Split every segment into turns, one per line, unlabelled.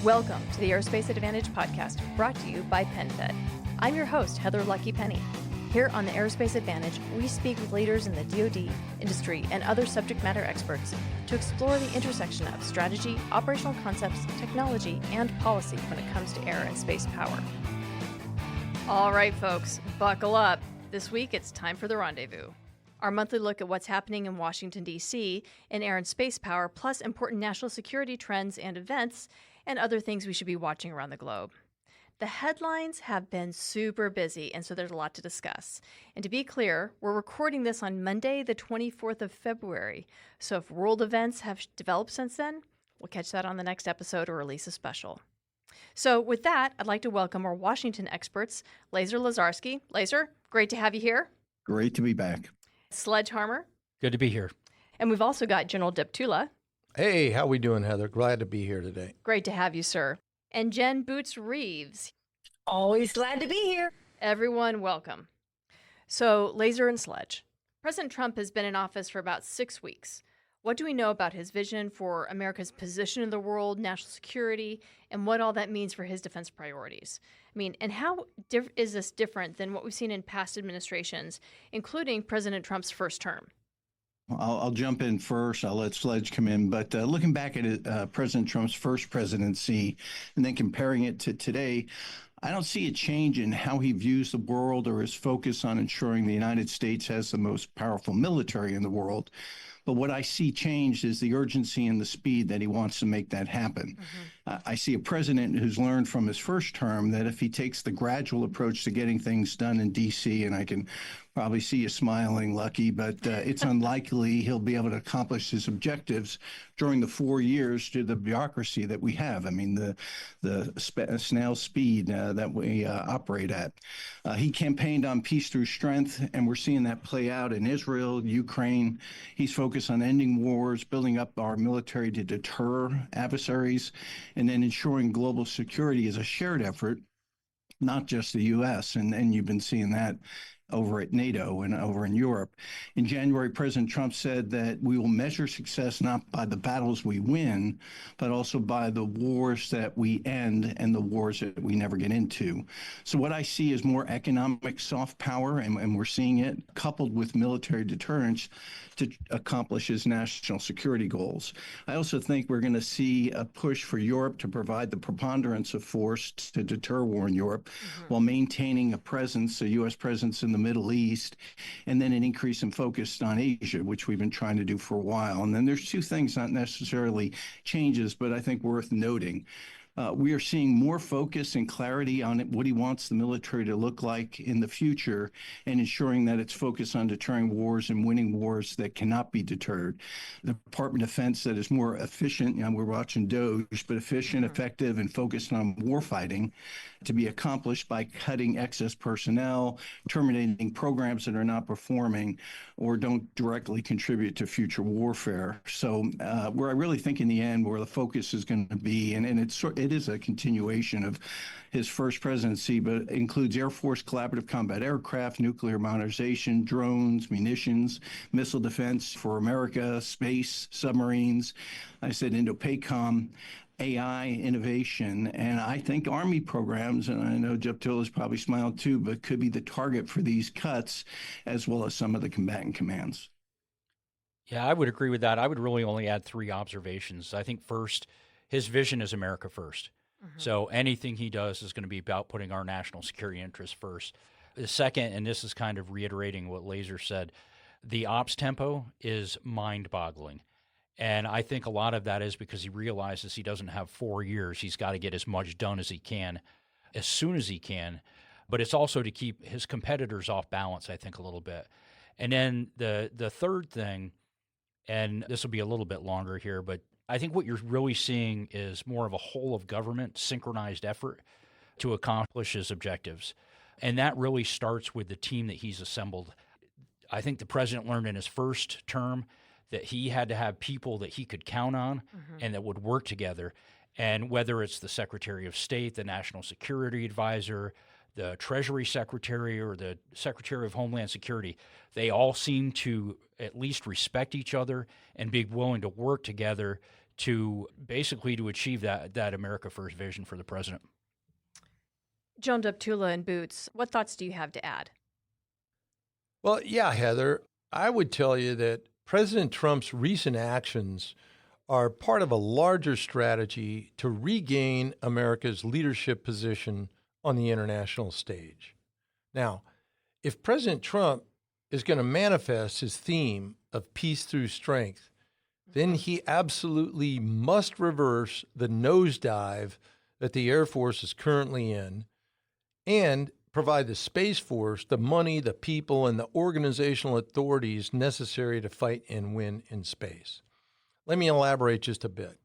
Welcome to the Aerospace Advantage podcast, brought to you by PenFed. I'm your host, Heather Lucky Penney. Here on the Aerospace Advantage, we speak with leaders in the DoD, industry, and other subject matter experts to explore the intersection of strategy, operational concepts, technology, and policy when it comes to air and space power. All right, folks, buckle up. This week, it's time for the Rendezvous. Our monthly look at what's happening in Washington, D.C. in air and space power, plus important national security trends and events, and other things we should be watching around the globe. The headlines have been super busy, and so there's a lot to discuss. And to be clear, we're recording this on Monday, the 24th of February. So if world events have developed since then, we'll catch that on the next episode or release a special. So with that, I'd like to welcome our Washington experts, Lazer Lazarski. Lazer, great to have you here.
Great to be back.
Sledgehammer.
Good to be here.
And we've also got General Deptula.
Hey, how we doing, Heather? Glad to be here today.
Great to have you, sir. And Jen Boots Reeves.
Always glad to be here.
Everyone, welcome. So, Lazer and Sledge. President Trump has been in office for about 6 weeks. What do we know about his vision for America's position in the world, national security, and what all that means for his defense priorities? I mean, and how is this different than what we've seen in past administrations, including President Trump's first term?
I'll jump in first. I'll let Sledge come in. But looking back at President Trump's first presidency and then comparing it to today, I don't see a change in how he views the world or his focus on ensuring the United States has the most powerful military in the world. But what I see changed is the urgency and the speed that he wants to make that happen. I see a president who's learned from his first term that if he takes the gradual approach to getting things done in D.C., and I can probably see you smiling, Lucky, but it's unlikely he'll be able to accomplish his objectives during the 4 years to the bureaucracy that we have. I mean, the snail speed that we operate at. He campaigned on peace through strength, and we're seeing that play out in Israel, Ukraine. He's focused on ending wars, building up our military to deter adversaries, and then ensuring global security is a shared effort, not just the U.S. And you've been seeing that over at NATO and over in Europe. In January, President Trump said that we will measure success not by the battles we win, but also by the wars that we end and the wars that we never get into. So what I see is more economic soft power, and we're seeing it, coupled with military deterrence to accomplish his national security goals. I also think we're going to see a push for Europe to provide the preponderance of force to deter war in Europe while maintaining a presence, a U.S. presence in the Middle East, and then an increase in focus on Asia, which we've been trying to do for a while. And then there's two things, not necessarily changes, but I think worth noting. We are seeing more focus and clarity on what he wants the military to look like in the future and ensuring that it's focused on deterring wars and winning wars that cannot be deterred. The Department of Defense that is more efficient, we're watching DOGE, but efficient, effective, and focused on warfighting to be accomplished by cutting excess personnel, terminating programs that are not performing or don't directly contribute to future warfare. So where I really think in the end where the focus is going to be, and it is a continuation of his first presidency, but it includes Air Force collaborative combat aircraft, nuclear modernization, drones, munitions, missile defense for America, space, submarines. I said Indo-PACOM, AI, innovation, and I think Army programs, and I know Jeff Till is probably smiling too, but could be the target for these cuts, as well as some of the combatant commands.
Yeah, I would agree with that. I would really only add 3 observations. I think first, his vision is America first. So anything he does is going to be about putting our national security interests first. The second, and this is kind of reiterating what Lazer said, the ops tempo is mind-boggling. And I think a lot of that is because he realizes he doesn't have 4 years. He's got to get as much done as he can, as soon as he can. But it's also to keep his competitors off balance, I think, a little bit. And then the third thing, and this will be a little bit longer here, but I think what you're really seeing is more of a whole of government synchronized effort to accomplish his objectives. And that really starts with the team that he's assembled. I think the president learned in his first term that he had to have people that he could count on and that would work together. And whether it's the Secretary of State, the National Security Advisor, the Treasury Secretary, or the Secretary of Homeland Security, they all seem to at least respect each other and be willing to work together to basically to achieve that America First vision for the president.
John Duptula and Boots, what thoughts do you have to add?
Well, yeah, Heather, I would tell you that President Trump's recent actions are part of a larger strategy to regain America's leadership position on the international stage. Now, if President Trump is going to manifest his theme of peace through strength, then he absolutely must reverse the nosedive that the Air Force is currently in and provide the Space Force the money, the people, and the organizational authorities necessary to fight and win in space. Let me elaborate just a bit.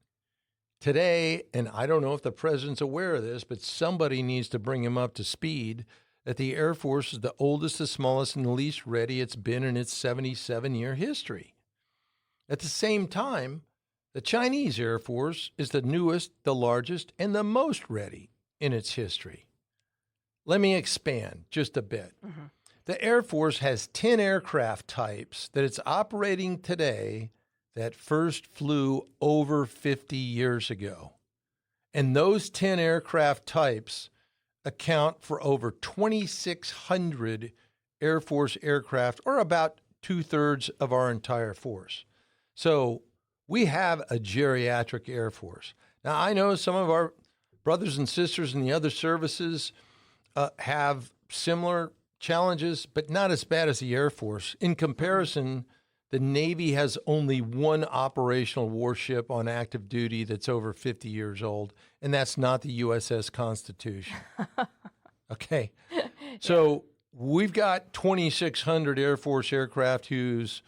Today, and I don't know if the president's aware of this, but somebody needs to bring him up to speed, that the Air Force is the oldest, the smallest, and the least ready it's been in its 77-year history. At the same time, the Chinese Air Force is the newest, the largest, and the most ready in its history. Let me expand just a bit. Mm-hmm. The Air Force has 10 aircraft types that it's operating today that first flew over 50 years ago. And those 10 aircraft types account for over 2,600 Air Force aircraft, or about 2/3 of our entire force. So we have a geriatric Air Force. Now, I know some of our brothers and sisters in the other services have similar challenges, but not as bad as the Air Force. In comparison, the Navy has only one operational warship on active duty that's over 50 years old, and that's not the USS Constitution. Okay. So we've got 2,600 Air Force aircraft whose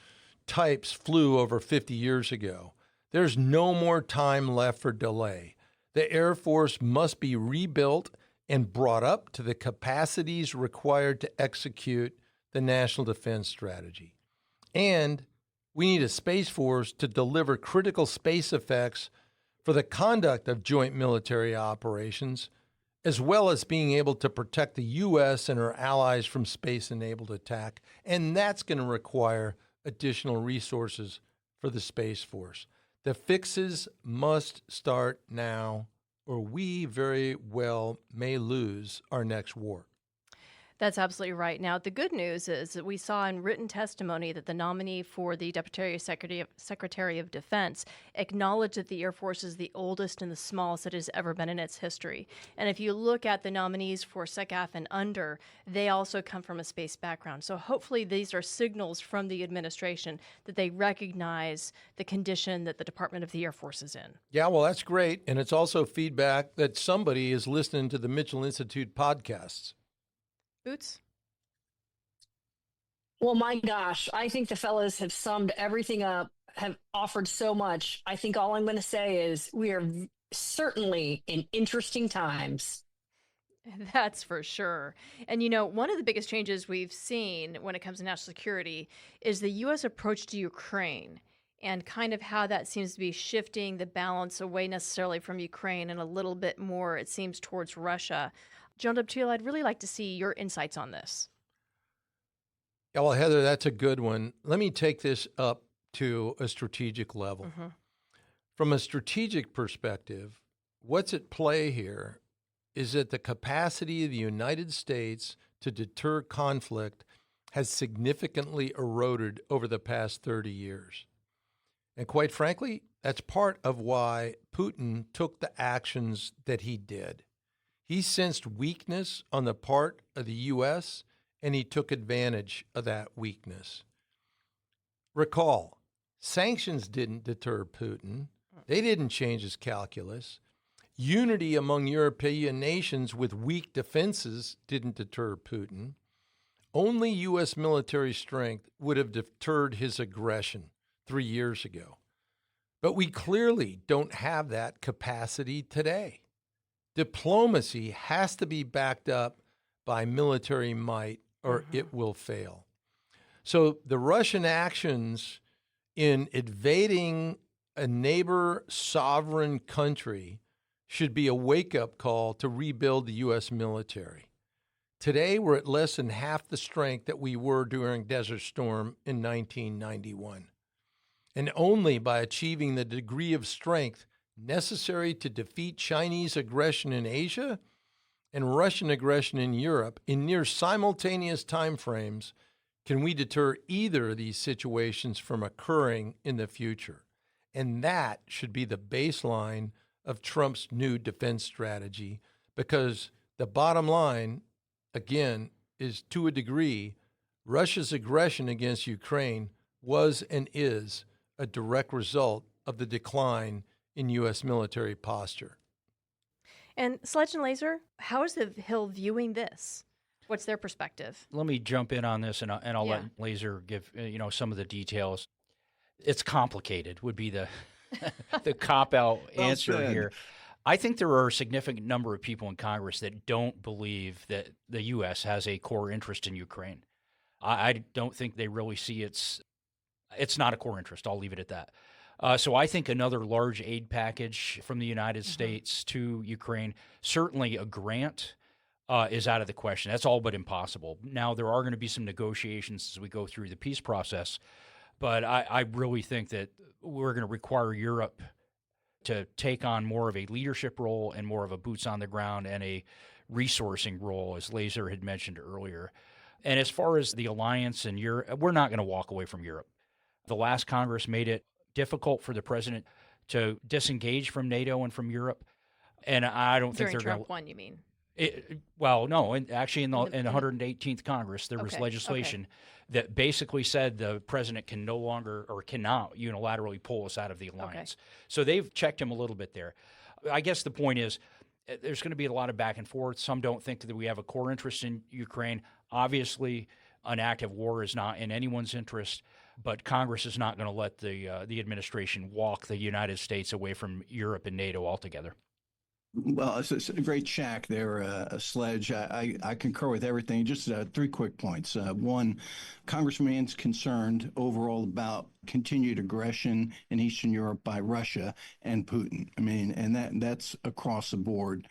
types flew over 50 years ago. There's no more time left for delay. The Air Force must be rebuilt and brought up to the capacities required to execute the National Defense Strategy. And we need a Space Force to deliver critical space effects for the conduct of joint military operations, as well as being able to protect the U.S. and our allies from space-enabled attack. And that's going to require additional resources for the Space Force. The fixes must start now, or we very well may lose our next war.
That's absolutely right. Now, the good news is that we saw in written testimony that the nominee for the Deputy Secretary of Defense acknowledged that the Air Force is the oldest and the smallest it has ever been in its history. And if you look at the nominees for SecAF and under, they also come from a space background. So hopefully these are signals from the administration that they recognize the condition that the Department of the Air Force is in.
Yeah, well, that's great. And it's also feedback that somebody is listening to the Mitchell Institute podcasts.
Boots?
Well, my gosh, I think the fellas have summed everything up, have offered so much. I think all I'm going to say is we are certainly in interesting times.
That's for sure. And, you know, one of the biggest changes we've seen when it comes to national security is the U.S. approach to Ukraine and kind of how that seems to be shifting the balance away necessarily from Ukraine and a little bit more, it seems, towards Russia. John Duptula, I'd really like to see your insights on this.
Yeah, well, Heather, that's a good one. Let me take this up to a strategic level. Mm-hmm. From a strategic perspective, what's at play here is that the capacity of the United States to deter conflict has significantly eroded over the past 30 years. And quite frankly, that's part of why Putin took the actions that he did. He sensed weakness on the part of the U.S., and he took advantage of that weakness. Recall, sanctions didn't deter Putin. They didn't change his calculus. Unity among European nations with weak defenses didn't deter Putin. Only U.S. military strength would have deterred his aggression 3 years ago. But we clearly don't have that capacity today. Diplomacy has to be backed up by military might, or it will fail. So the Russian actions in invading a neighbor sovereign country should be a wake-up call to rebuild the U.S. military. Today, we're at less than half the strength that we were during Desert Storm in 1991. and only by achieving the degree of strength necessary to defeat Chinese aggression in Asia and Russian aggression in Europe in near simultaneous timeframes can we deter either of these situations from occurring in the future. And that should be the baseline of Trump's new defense strategy, because the bottom line, again, is to a degree, Russia's aggression against Ukraine was and is a direct result of the decline in U.S. military posture.
And Sledge and Laser, how is the Hill viewing this? What's their perspective?
Let me jump in on this, and I'll let Laser give some of the details. It's complicated would be the the cop-out answer here. I think there are a significant number of people in Congress that don't believe that the U.S. has a core interest in Ukraine. I don't think they really see it's not a core interest. I'll leave it at that. So I think another large aid package from the United States to Ukraine, certainly a grant, is out of the question. That's all but impossible. Now, there are going to be some negotiations as we go through the peace process, but I really think that we're going to require Europe to take on more of a leadership role and more of a boots on the ground and a resourcing role, as Laser had mentioned earlier. And as far as the alliance and Europe, we're not going to walk away from Europe. The last Congress made it difficult for the president to disengage from NATO and from Europe, and I don't think they're going to.
Trump one, you mean?
Well, no, and actually in the 118th Congress, there was legislation that basically said the president can no longer or cannot unilaterally pull us out of the alliance. So they've checked him a little bit there. I guess the point is there's going to be a lot of back and forth. Some don't think that we have a core interest in Ukraine. Obviously, an active war is not in anyone's interest, but Congress is not going to let the administration walk the United States away from Europe and NATO altogether.
Well, it's a great shack there, Sledge. I concur with everything. Just 3 quick points. One, Congress remains concerned overall about continued aggression in Eastern Europe by Russia and Putin. I mean, and that's across the board.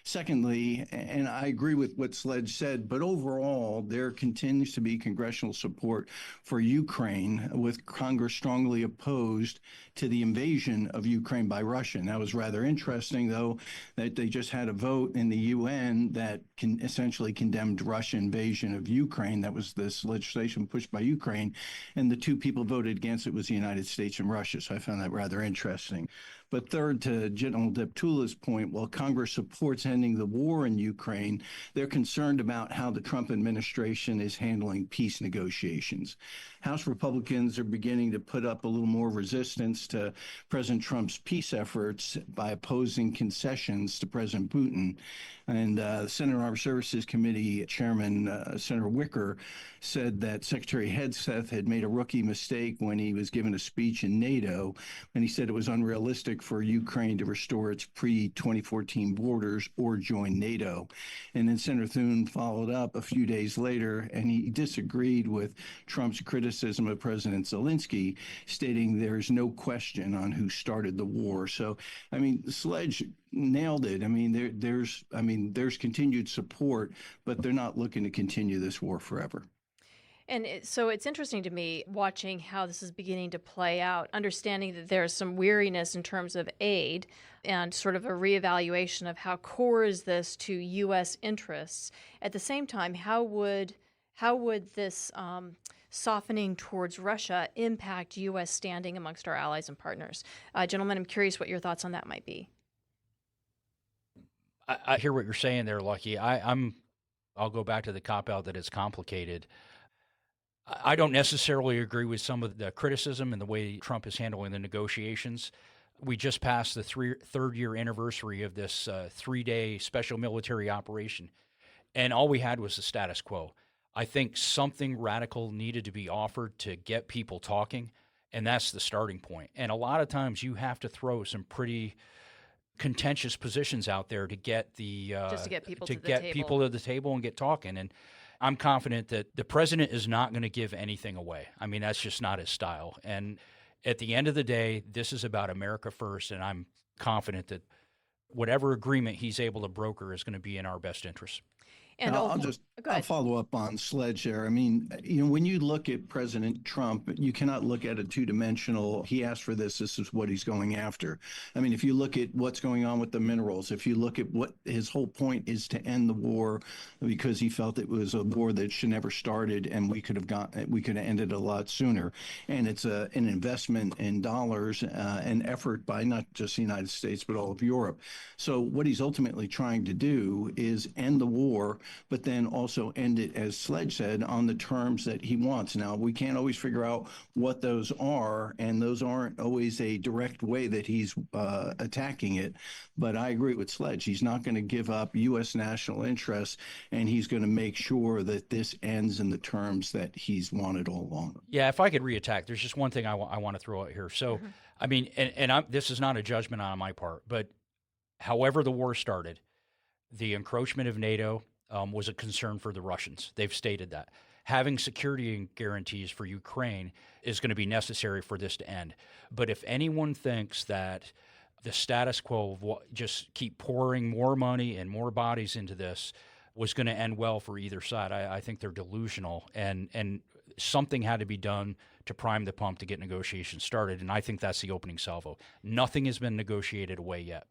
Secondly, and I agree with what Sledge said, but overall, there continues to be congressional support for Ukraine, with Congress strongly opposed to the invasion of Ukraine by Russia. And that was rather interesting, though, that they just had a vote in the UN that essentially condemned Russian invasion of Ukraine. That was this legislation pushed by Ukraine. And the 2 people voted against it was the United States and Russia. So I found that rather interesting. But third, to General Deptula's point, while Congress supports ending the war in Ukraine, they're concerned about how the Trump administration is handling peace negotiations. House Republicans are beginning to put up a little more resistance to President Trump's peace efforts by opposing concessions to President Putin. And Senate Armed Services Committee Chairman Senator Wicker said that Secretary Hegseth had made a rookie mistake when he was given a speech in NATO, when he said it was unrealistic for Ukraine to restore its pre-2014 borders or join NATO. And then Senator Thune followed up a few days later, and he disagreed with Trump's criticism of President Zelensky, stating there's no question on who started the war. So, I mean, Sledge nailed it. I mean, there's continued support, but they're not looking to continue this war forever.
And so it's interesting to me watching how this is beginning to play out, understanding that there's some weariness in terms of aid and sort of a reevaluation of how core is this to U.S. interests. At the same time, how would this softening towards Russia impact U.S. standing amongst our allies and partners? Gentlemen, I'm curious what your thoughts on that might be.
I hear what you're saying there, Lucky. I'll go back to the cop-out that it's complicated. I don't necessarily agree with some of the criticism and the way Trump is handling the negotiations. We just passed the third-year anniversary of this 3-day special military operation, and all we had was the status quo. I think something radical needed to be offered to get people talking, and that's the starting point. And a lot of times you have to throw some pretty contentious positions out there to get the
just to get people to
the table and get talking. And I'm confident that the president is not going to give anything away. I mean, that's just not his style. And at the end of the day, this is about America first, and I'm confident that whatever agreement he's able to broker is going to be in our best interest.
And
I'll
go
I'll
ahead.
follow up on Sledge there. I mean, when you look at President Trump, you cannot look at a two-dimensional, he asked for this is what he's going after. I mean, if you look at what's going on with the minerals, if you look at what his whole point is to end the war because he felt it was a war that should never started and we could have ended a lot sooner. And it's an investment in dollars and effort by not just the United States, but all of Europe. So what he's ultimately trying to do is end the war, but then also end it, as Sledge said, on the terms that he wants. Now, we can't always figure out what those are, and those aren't always a direct way that he's attacking it. But I agree with Sledge. He's not going to give up U.S. national interests, and he's going to make sure that this ends in the terms that he's wanted all along.
Yeah, if I could reattack, there's just one thing I want to throw out here. So, I mean, this is not a judgment on my part, but however the war started, the encroachment of NATO was a concern for the Russians. They've stated that. Having security guarantees for Ukraine is going to be necessary for this to end. But if anyone thinks that the status quo of just keep pouring more money and more bodies into this was going to end well for either side, I think they're delusional. And something had to be done to prime the pump to get negotiations started. And I think that's the opening salvo. Nothing has been negotiated away yet.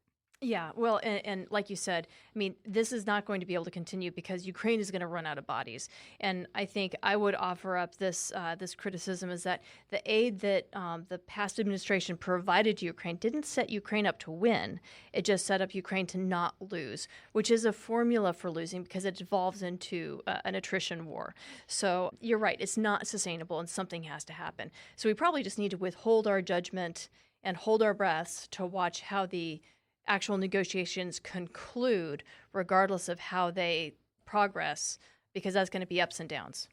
Yeah, well, and like you said, I mean, this is not going to be able to continue because Ukraine is going to run out of bodies. And I think I would offer up this criticism is that the aid that the past administration provided to Ukraine didn't set Ukraine up to win. It just set up Ukraine to not lose, which is a formula for losing because it devolves into an attrition war. So you're right, it's not sustainable and something has to happen. So we probably just need to withhold our judgment and hold our breaths to watch how the actual negotiations conclude, regardless of how they progress, because that's going to be ups and downs.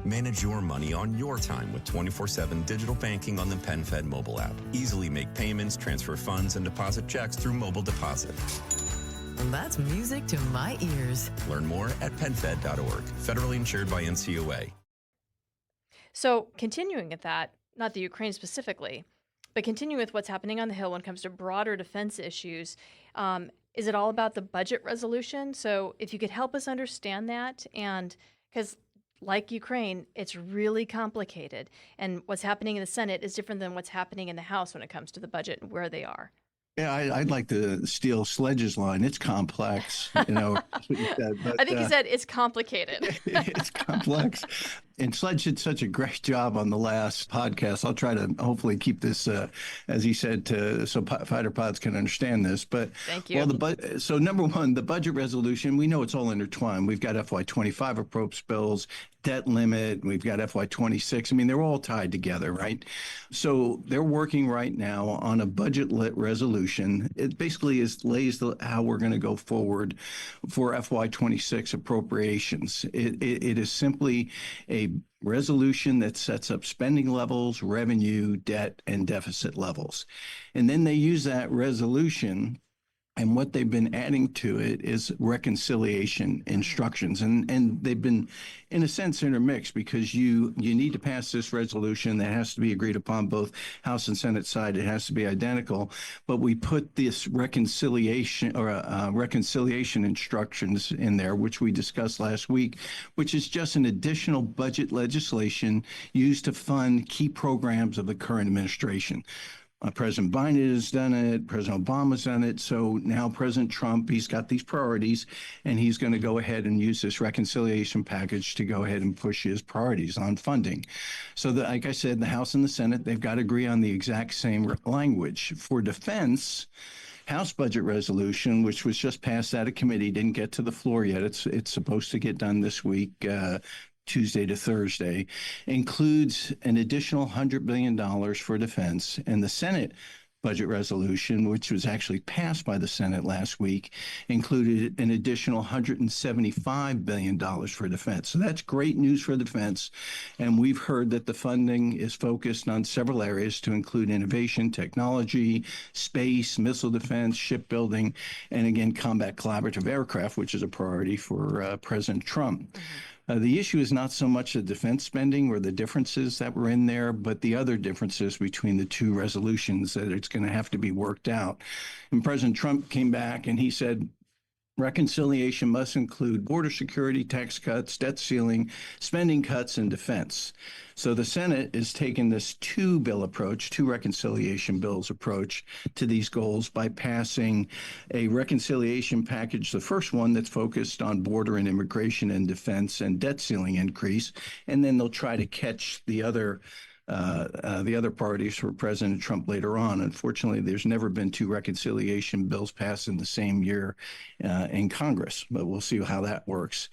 Manage your money on your time with 24/7 digital banking on the PenFed mobile app. Easily make payments, transfer funds, and deposit checks through mobile deposit.
That's music to my ears.
Learn more at PenFed.org. Federally insured by NCOA.
So continuing at that, not the Ukraine specifically, but continuing with what's happening on the Hill when it comes to broader defense issues, is it all about the budget resolution? So if you could help us understand that, and because like Ukraine, it's really complicated, and what's happening in the Senate is different than what's happening in the House when it comes to the budget and where they are.
Yeah, I'd like to steal Sledge's line. It's complex, that's what you said. But,
I think he said it's complicated.
It's complex. And Sledge did such a great job on the last podcast. I'll try to hopefully keep this, as he said, so fighter pods can understand this. But
thank you.
Well, so number one, the budget resolution, we know it's all intertwined. We've got FY25 approach bills, debt limit, we've got FY26. I mean, they're all tied together, right? So they're working right now on a budget resolution. It basically lays how we're going to go forward for FY26 appropriations. It is simply a resolution that sets up spending levels, revenue, debt, and deficit levels. And then they use that resolution, and what they've been adding to it is reconciliation instructions. And they've been, in a sense, intermixed because you need to pass this resolution that has to be agreed upon both House and Senate side. It has to be identical. But we put this reconciliation instructions in there, which we discussed last week, which is just an additional budget legislation used to fund key programs of the current administration. President Biden has done it. President Obama's done it. So now President Trump, he's got these priorities, and he's going to go ahead and use this reconciliation package to go ahead and push his priorities on funding. So like I said, the House and the Senate, they've got to agree on the exact same language. For defense, House budget resolution, which was just passed out of committee, didn't get to the floor yet. It's supposed to get done this week, Tuesday to Thursday, includes an additional $100 billion for defense. And the Senate budget resolution, which was actually passed by the Senate last week, included an additional $175 billion for defense. So that's great news for defense. And we've heard that the funding is focused on several areas to include innovation, technology, space, missile defense, shipbuilding, and again, combat collaborative aircraft, which is a priority for President Trump. Mm-hmm. The issue is not so much the defense spending or the differences that were in there, but the other differences between the two resolutions that it's going to have to be worked out. And President Trump came back and he said, Reconciliation must include border security, tax cuts, debt ceiling, spending cuts, and defense. So the Senate is taking this two-bill approach, two reconciliation bills approach to these goals by passing a reconciliation package, the first one that's focused on border and immigration and defense and debt ceiling increase, and then they'll try to catch the other parties for President Trump later on. Unfortunately, there's never been two reconciliation bills passed in the same year in Congress, but we'll see how that works.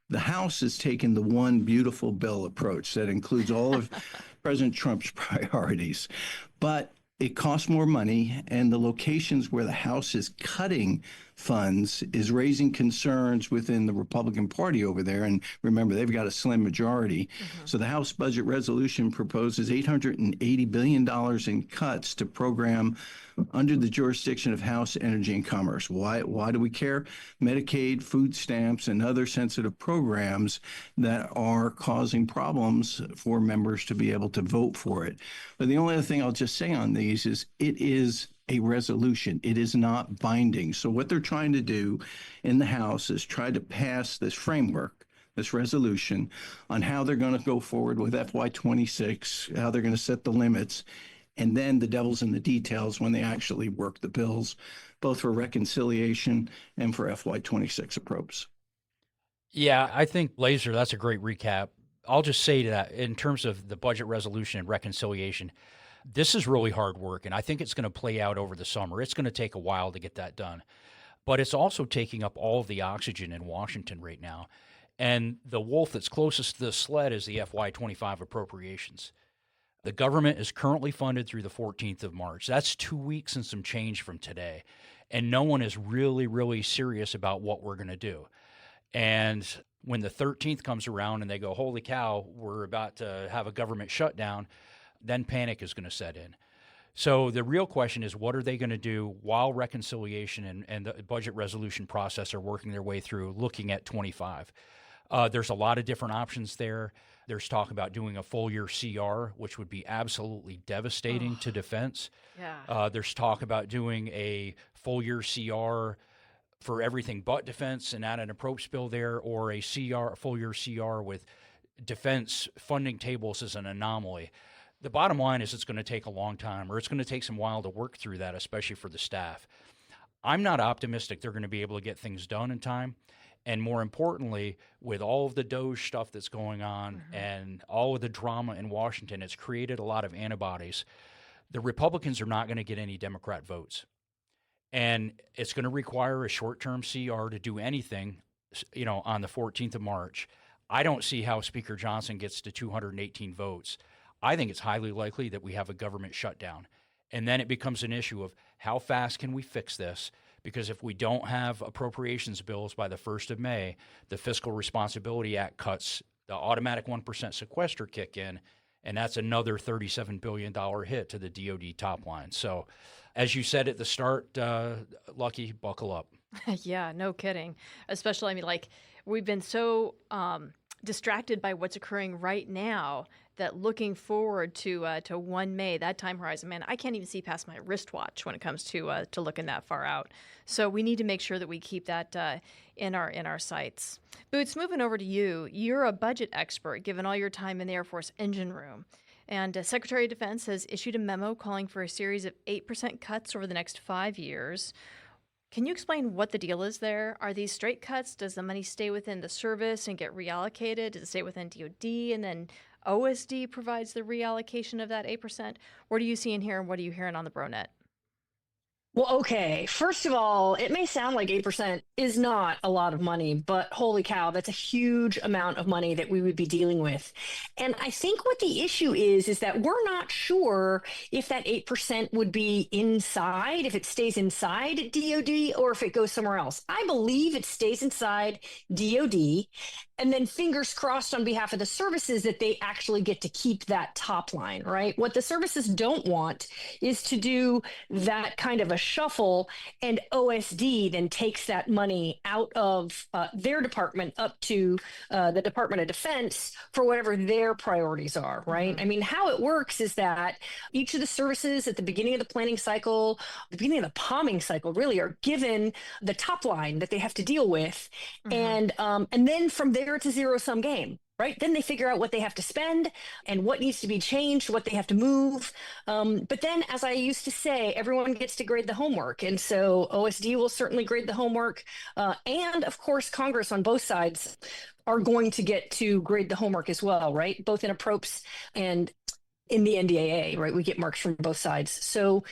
The House has taken the one beautiful bill approach that includes all of President Trump's priorities, but it costs more money, and the locations where the House is cutting funds is raising concerns within the Republican Party over there. And remember, they've got a slim majority. So the House Budget Resolution proposes $880 billion in cuts to program under the jurisdiction of House Energy and Commerce. Why do we care? Medicaid, food stamps, and other sensitive programs that are causing problems for members to be able to vote for it. But the only other thing I'll just say on these is it is a resolution. It is not binding. So what they're trying to do in the House is try to pass this framework, this resolution, on how they're going to go forward with FY26, how they're going to set the limits, and then the devil's in the details when they actually work the bills, both for reconciliation and for FY26 approach.
Yeah, I think, Laser, that's a great recap. I'll just say that in terms of the budget resolution and reconciliation, this is really hard work, and I think it's going to play out over the summer. It's going to take a while to get that done. But it's also taking up all of the oxygen in Washington right now. And the wolf that's closest to the sled is the FY25 appropriations. The government is currently funded through the 14th of March. That's 2 weeks and some change from today. And no one is really, really serious about what we're going to do. And when the 13th comes around and they go, holy cow, we're about to have a government shutdown, then panic is going to set in. So the real question is, what are they going to do while reconciliation and the budget resolution process are working their way through looking at 25? There's a lot of different options there. There's talk about doing a full year CR, which would be absolutely devastating to defense.
Yeah.
There's talk about doing a full year CR for everything but defense and add an approach bill there, or a full year CR with defense funding tables as an anomaly. The bottom line is it's going to take a long time, or it's going to take some while to work through that, especially for the staff. I'm not optimistic they're going to be able to get things done in time. And more importantly, with all of the DOGE stuff that's going on and all of the drama in Washington, it's created a lot of antibodies. The Republicans are not going to get any Democrat votes. And it's going to require a short-term CR to do anything, on the 14th of March. I don't see how Speaker Johnson gets to 218 votes. I think it's highly likely that we have a government shutdown. And then it becomes an issue of how fast can we fix this? Because if we don't have appropriations bills by the 1st of May, the Fiscal Responsibility Act cuts, the automatic 1% sequester kick in, and that's another $37 billion hit to the DoD top line. So as you said at the start, Lucky, buckle up.
Yeah, no kidding. Especially, we've been so distracted by what's occurring right now that looking forward to 1 May, that time horizon, man, I can't even see past my wristwatch when it comes to looking that far out. So we need to make sure that we keep that in our sights. Boots, moving over to you. You're a budget expert, given all your time in the Air Force engine room. And Secretary of Defense has issued a memo calling for a series of 8% cuts over the next 5 years. Can you explain what the deal is there? Are these straight cuts? Does the money stay within the service and get reallocated? Does it stay within DoD and then OSD provides the reallocation of that 8%? What are you seeing here and what are you hearing on the BroNet?
Well, okay. First of all, it may sound like 8% is not a lot of money, but holy cow, that's a huge amount of money that we would be dealing with. And I think what the issue is that we're not sure if that 8% would be inside, if it stays inside DoD or if it goes somewhere else. I believe it stays inside DoD. And then fingers crossed on behalf of the services that they actually get to keep that top line, right? What the services don't want is to do that kind of a shuffle, and OSD then takes that money out of their department up to the Department of Defense for whatever their priorities are, right? I mean, how it works is that each of the services at the beginning of the planning cycle, the beginning of the POMing cycle, really are given the top line that they have to deal with, and then from there it's a zero-sum game. Right. Then they figure out what they have to spend and what needs to be changed, what they have to move. But then, as I used to say, everyone gets to grade the homework. And so OSD will certainly grade the homework. And of course, Congress on both sides are going to get to grade the homework as well, right? Both in approps and in the NDAA, right? We get marks from both sides. So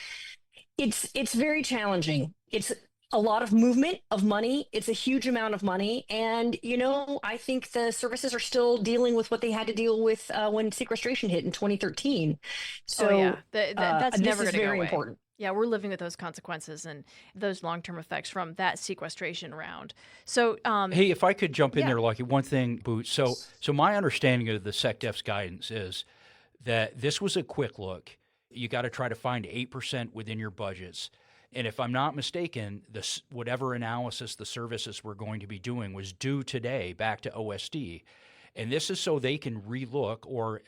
it's very challenging. It's a lot of movement of money. It's a huge amount of money. And, I think the services are still dealing with what they had to deal with when sequestration hit in 2013. So
that's never going to go away.
Important.
Yeah, we're living with those consequences and those long-term effects from that sequestration round. So,
hey, if I could jump in there, Lucky, one thing, Boots. So my understanding of the SecDef's guidance is that this was a quick look. You got to try to find 8% within your budgets. And if I'm not mistaken, whatever analysis the services were going to be doing was due today back to OSD. And this is so they can relook, or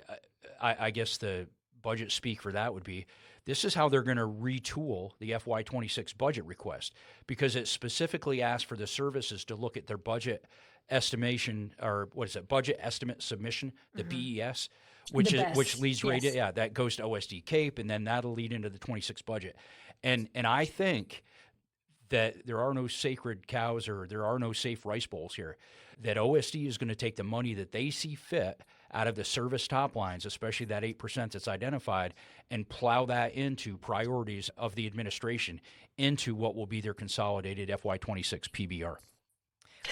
I guess the budget speak for that would be, this is how they're going to retool the FY26 budget request, because it specifically asked for the services to look at their budget estimation, or budget estimate submission, the BES, which leads right to, that goes to OSD CAPE, and then that'll lead into the 26 budget. And I think that there are no sacred cows or there are no safe rice bowls here, that OSD is going to take the money that they see fit out of the service top lines, especially that 8% that's identified, and plow that into priorities of the administration into what will be their consolidated FY26 PBR.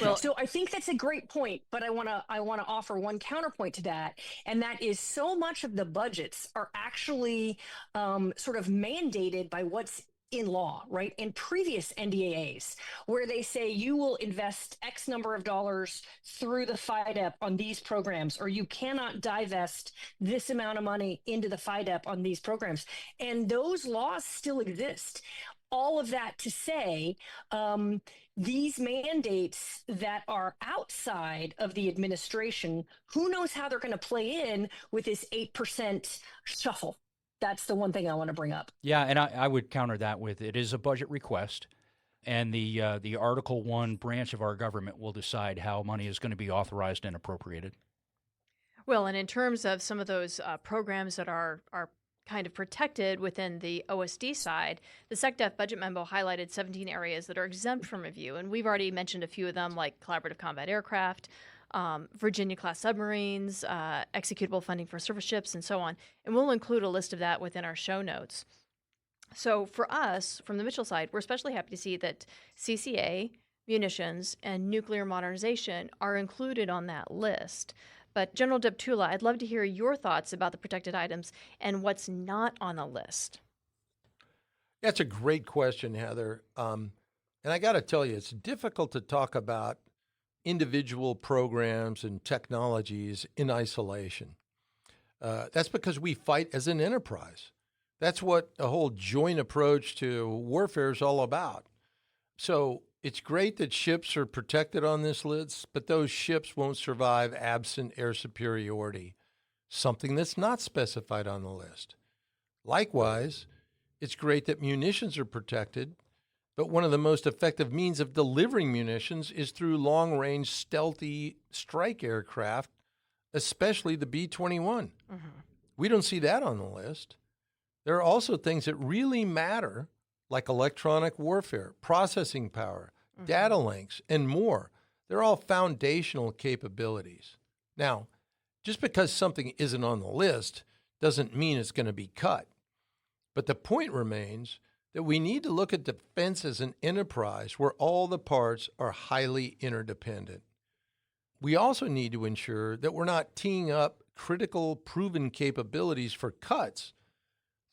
Well, so I think that's a great point, but I want to offer one counterpoint to that, and that is so much of the budgets are actually sort of mandated by what's in law, right? In previous NDAAs, where they say you will invest X number of dollars through the FIDEP on these programs, or you cannot divest this amount of money into the FIDEP on these programs. And those laws still exist. All of that to say, these mandates that are outside of the administration, who knows how they're going to play in with this 8% shuffle. That's the one thing I want to bring up.
Yeah, and I would counter that with, it is a budget request, and the Article 1 branch of our government will decide how money is going to be authorized and appropriated.
Well, and in terms of some of those programs that are kind of protected within the OSD side, the SecDef budget memo highlighted 17 areas that are exempt from review. And we've already mentioned a few of them, like collaborative combat aircraft, Virginia-class submarines, executable funding for surface ships, and so on. And we'll include a list of that within our show notes. So for us, from the Mitchell side, we're especially happy to see that CCA, munitions, and nuclear modernization are included on that list. But General Deptula, I'd love to hear your thoughts about the protected items and what's not on the list.
That's a great question, Heather. And I got to tell you, it's difficult to talk about individual programs and technologies in isolation. That's because we fight as an enterprise. That's what a whole joint approach to warfare is all about. So it's great that ships are protected on this list, but those ships won't survive absent air superiority, something that's not specified on the list. Likewise, it's great that munitions are protected, but one of the most effective means of delivering munitions is through long-range stealthy strike aircraft, especially the B-21. We don't see that on the list. There are also things that really matter, like electronic warfare, processing power, data links, and more. They're all foundational capabilities. Now, just because something isn't on the list doesn't mean it's going to be cut. But the point remains that we need to look at defense as an enterprise where all the parts are highly interdependent. We also need to ensure that we're not teeing up critical, proven capabilities for cuts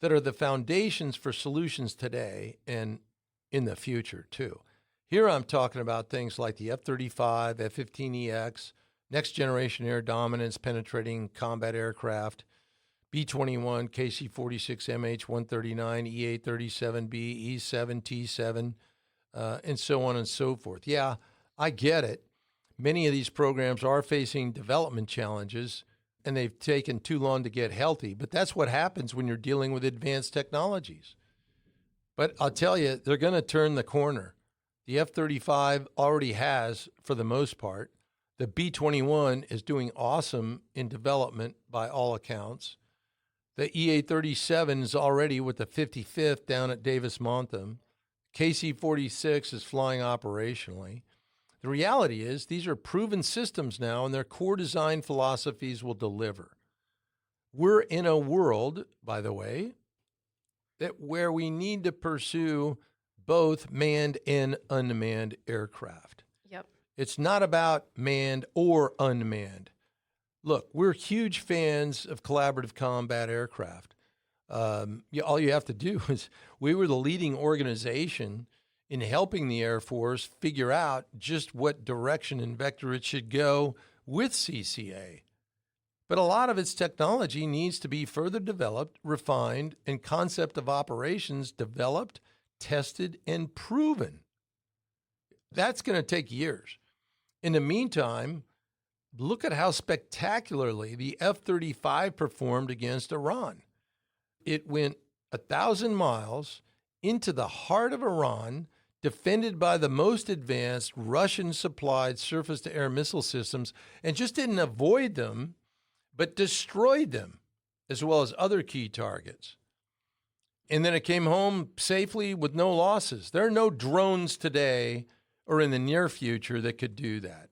that are the foundations for solutions today and in the future, too. Here I'm talking about things like the F-35, F-15EX, next generation air dominance penetrating combat aircraft, B-21, KC-46, MH-139, E-837B, E-7, T-7, and so on and so forth. Yeah, I get it. Many of these programs are facing development challenges, and they've taken too long to get healthy. But that's what happens when you're dealing with advanced technologies. But I'll tell you, they're going to turn the corner. The F-35 already has, for the most part. The B-21 is doing awesome in development by all accounts. The E-837 is already with the 55th down at Davis-Monthan. KC-46 is flying operationally. The reality is these are proven systems now, and their core design philosophies will deliver. We're in a world, by the way, where we need to pursue both manned and unmanned aircraft.
Yep.
It's not about manned or unmanned. Look, we're huge fans of collaborative combat aircraft. All you have to do is, we were the leading organization in helping the Air Force figure out just what direction and vector it should go with CCA. But a lot of its technology needs to be further developed, refined, and concept of operations developed, tested, and proven. That's going to take years. In the meantime, look at how spectacularly the F-35 performed against Iran. It went 1,000 miles into the heart of Iran, defended by the most advanced Russian-supplied surface-to-air missile systems, and just didn't avoid them, but destroyed them, as well as other key targets. And then it came home safely with no losses. There are no drones today or in the near future that could do that.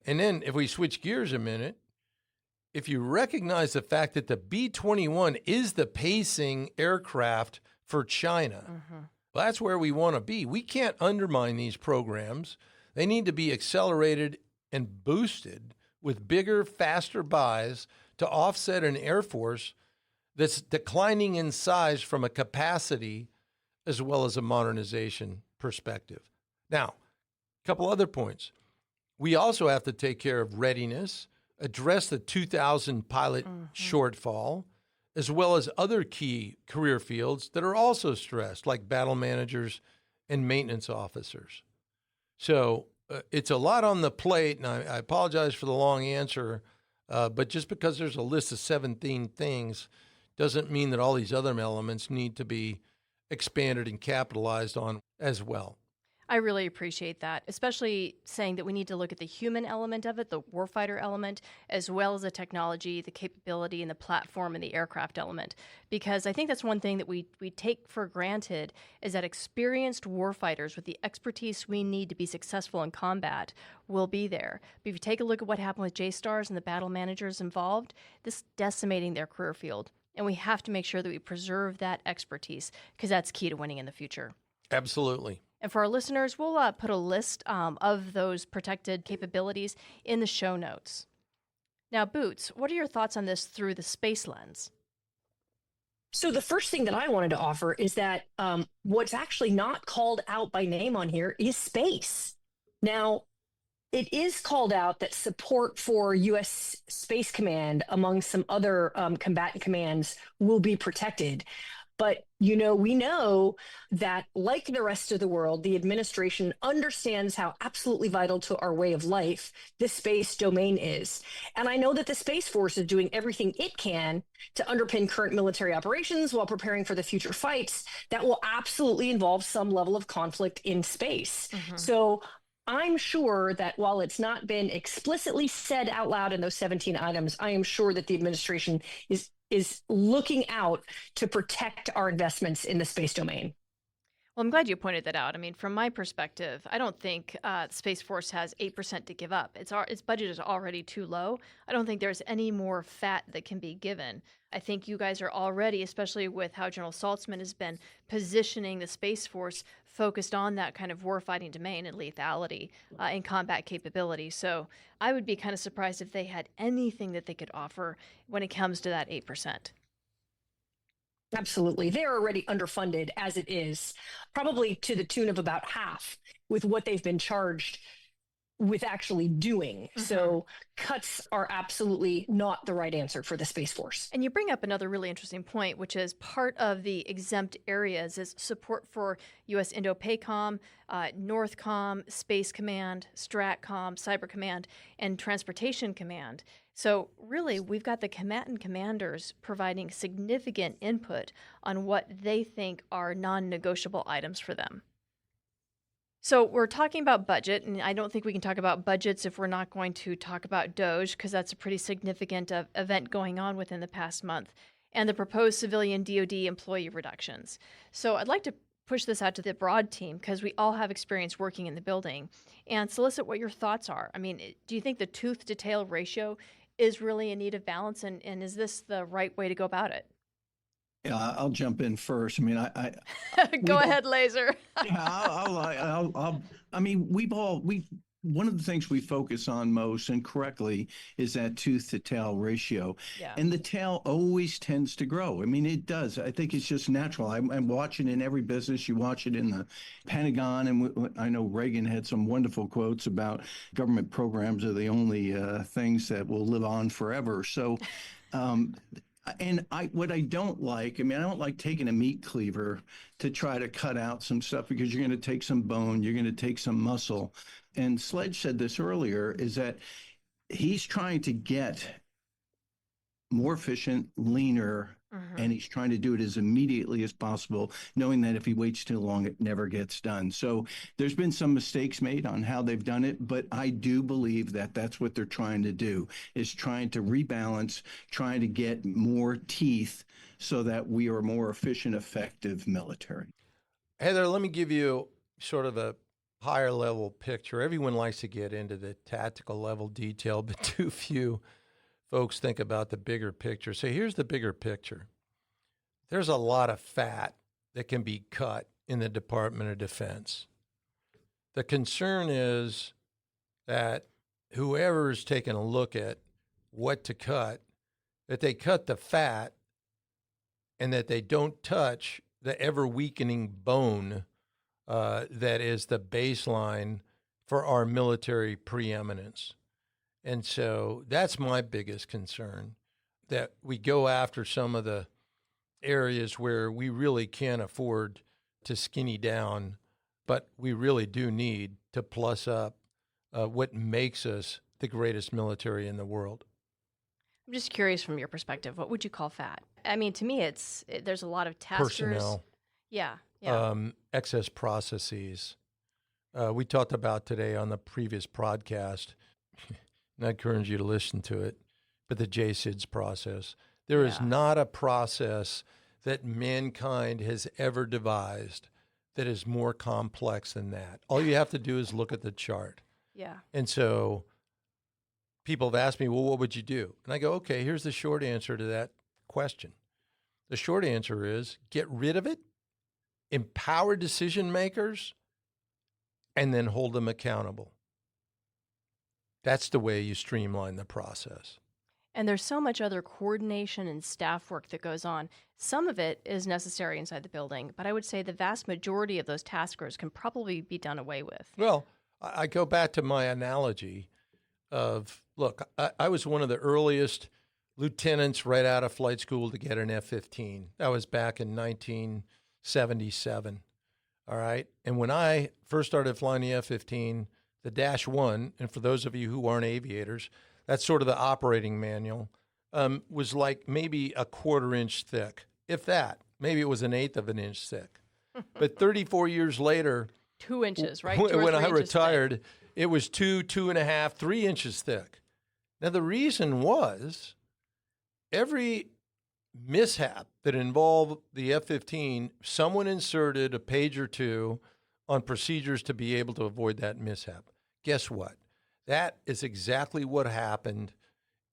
And then if we switch gears a minute, if you recognize the fact that the B-21 is the pacing aircraft for China, well, that's where we want to be. We can't undermine these programs. They need to be accelerated and boosted with bigger, faster buys to offset an Air Force that's declining in size from a capacity as well as a modernization perspective. Now, a couple other points. We also have to take care of readiness, address the 2,000 pilot shortfall, as well as other key career fields that are also stressed, like battle managers and maintenance officers. So it's a lot on the plate, and I apologize for the long answer, but just because there's a list of 17 things doesn't mean that all these other elements need to be expanded and capitalized on as well.
I really appreciate that, especially saying that we need to look at the human element of it, the warfighter element, as well as the technology, the capability, and the platform and the aircraft element. Because I think that's one thing that we take for granted is that experienced warfighters with the expertise we need to be successful in combat will be there. But if you take a look at what happened with JSTARS and the battle managers involved, this is decimating their career field. And we have to make sure that we preserve that expertise because that's key to winning in the future.
Absolutely.
And for our listeners, we'll put a list of those protected capabilities in the show notes. Now, Boots, what are your thoughts on this through the space lens?
So the first thing that I wanted to offer is that what's actually not called out by name on here is space. Now, it is called out that support for U.S. Space Command, among some other combatant commands, will be protected. But, we know that, like the rest of the world, the administration understands how absolutely vital to our way of life this space domain is. And I know that the Space Force is doing everything it can to underpin current military operations while preparing for the future fights that will absolutely involve some level of conflict in space. So I'm sure that while it's not been explicitly said out loud in those 17 items, I am sure that the administration is looking out to protect our investments in the space domain.
Well, I'm glad you pointed that out. I mean, from my perspective, I don't think the Space Force has 8% to give up. Its budget is already too low. I don't think there's any more fat that can be given. I think you guys are already, especially with how General Saltzman has been positioning the Space Force focused on that kind of warfighting domain and lethality and combat capability. So I would be kind of surprised if they had anything that they could offer when it comes to that 8%.
Absolutely. They're already underfunded as it is, probably to the tune of about half with what they've been charged with actually doing. So cuts are absolutely not the right answer for the Space Force.
And you bring up another really interesting point, which is part of the exempt areas is support for U.S. Indo-PACOM, Northcom, Space Command, Stratcom, Cyber Command, and Transportation Command. So really, we've got the combatant commanders providing significant input on what they think are non-negotiable items for them. So we're talking about budget, and I don't think we can talk about budgets if we're not going to talk about DOGE, because that's a pretty significant event going on within the past month, and the proposed civilian DoD employee reductions. So I'd like to push this out to the broad team, because we all have experience working in the building, and solicit what your thoughts are. I mean, do you think the tooth-to-tail ratio is really in need of balance, and is this the right way to go about it?
Yeah, I'll jump in first. I mean,
Go ahead, Laser.
yeah, I mean, one of the things we focus on most, and correctly, is that tooth to tail ratio.
Yeah.
And the tail always tends to grow. I mean, it does. I think it's just natural. I'm watching in every business. You watch it in the Pentagon. And I know Reagan had some wonderful quotes about government programs are the only things that will live on forever. So, and what I don't like, I mean, I don't like taking a meat cleaver to try to cut out some stuff, because you're going to take some bone, you're going to take some muscle. And Sledge said this earlier, is that he's trying to get more efficient, leaner, and he's trying to do it as immediately as possible, knowing that if he waits too long, it never gets done. So there's been some mistakes made on how they've done it, but I do believe that that's what they're trying to do, is trying to rebalance, trying to get more teeth so that we are a more efficient, effective military.
Heather, let me give you sort of a higher level picture. Everyone likes to get into the tactical level detail, but too few folks think about the bigger picture. So here's the bigger picture. There's a lot of fat that can be cut in the Department of Defense. The concern is that whoever's taking a look at what to cut, that they cut the fat and that they don't touch the ever-weakening bone that is the baseline for our military preeminence. And so that's my biggest concern, that we go after some of the areas where we really can't afford to skinny down, but we really do need to plus up what makes us the greatest military in the world.
I'm just curious from your perspective, what would you call fat? I mean, to me, there's a lot of taskers.
Personnel.
Yeah.
Excess processes. We talked about today on the previous podcast, and I encourage you to listen to it, but the JSIDS process. There is not a process that mankind has ever devised that is more complex than that. All you have to do is look at the chart.
Yeah.
And so people have asked me, well, what would you do? And I go, okay, here's the short answer to that question. The short answer is get rid of it, empower decision makers, and then hold them accountable. That's the way you streamline the process.
And there's so much other coordination and staff work that goes on. Some of it is necessary inside the building, but I would say the vast majority of those taskers can probably be done away with.
Well, I go back to my analogy of, look, I was one of the earliest lieutenants right out of flight school to get an F-15. That was back in 1977, all right? And when I first started flying the F-15, the Dash 1, and for those of you who aren't aviators, that's sort of the operating manual, was like maybe a 1/4 inch thick, if that. Maybe it was 1/8 of an inch thick. But 34 years later,
2 inches, right?
When I retired, it was 2.5, 3 inches thick. Now, the reason was every mishap that involved the F-15, someone inserted a page or two on procedures to be able to avoid that mishap. Guess what? That is exactly what happened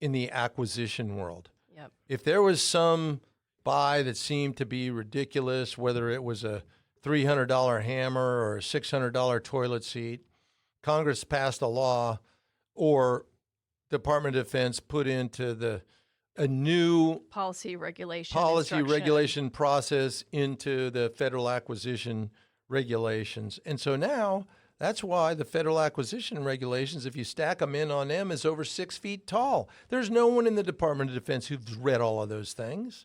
in the acquisition world.
Yep.
If there was some buy that seemed to be ridiculous, whether it was a $300 hammer or a $600 toilet seat, Congress passed a law or Department of Defense put into a new
policy regulation
process into the federal acquisition regulations. And so now That's why the federal acquisition regulations, if you stack them in on them, is over 6 feet tall. There's no one in the Department of Defense who's read all of those things.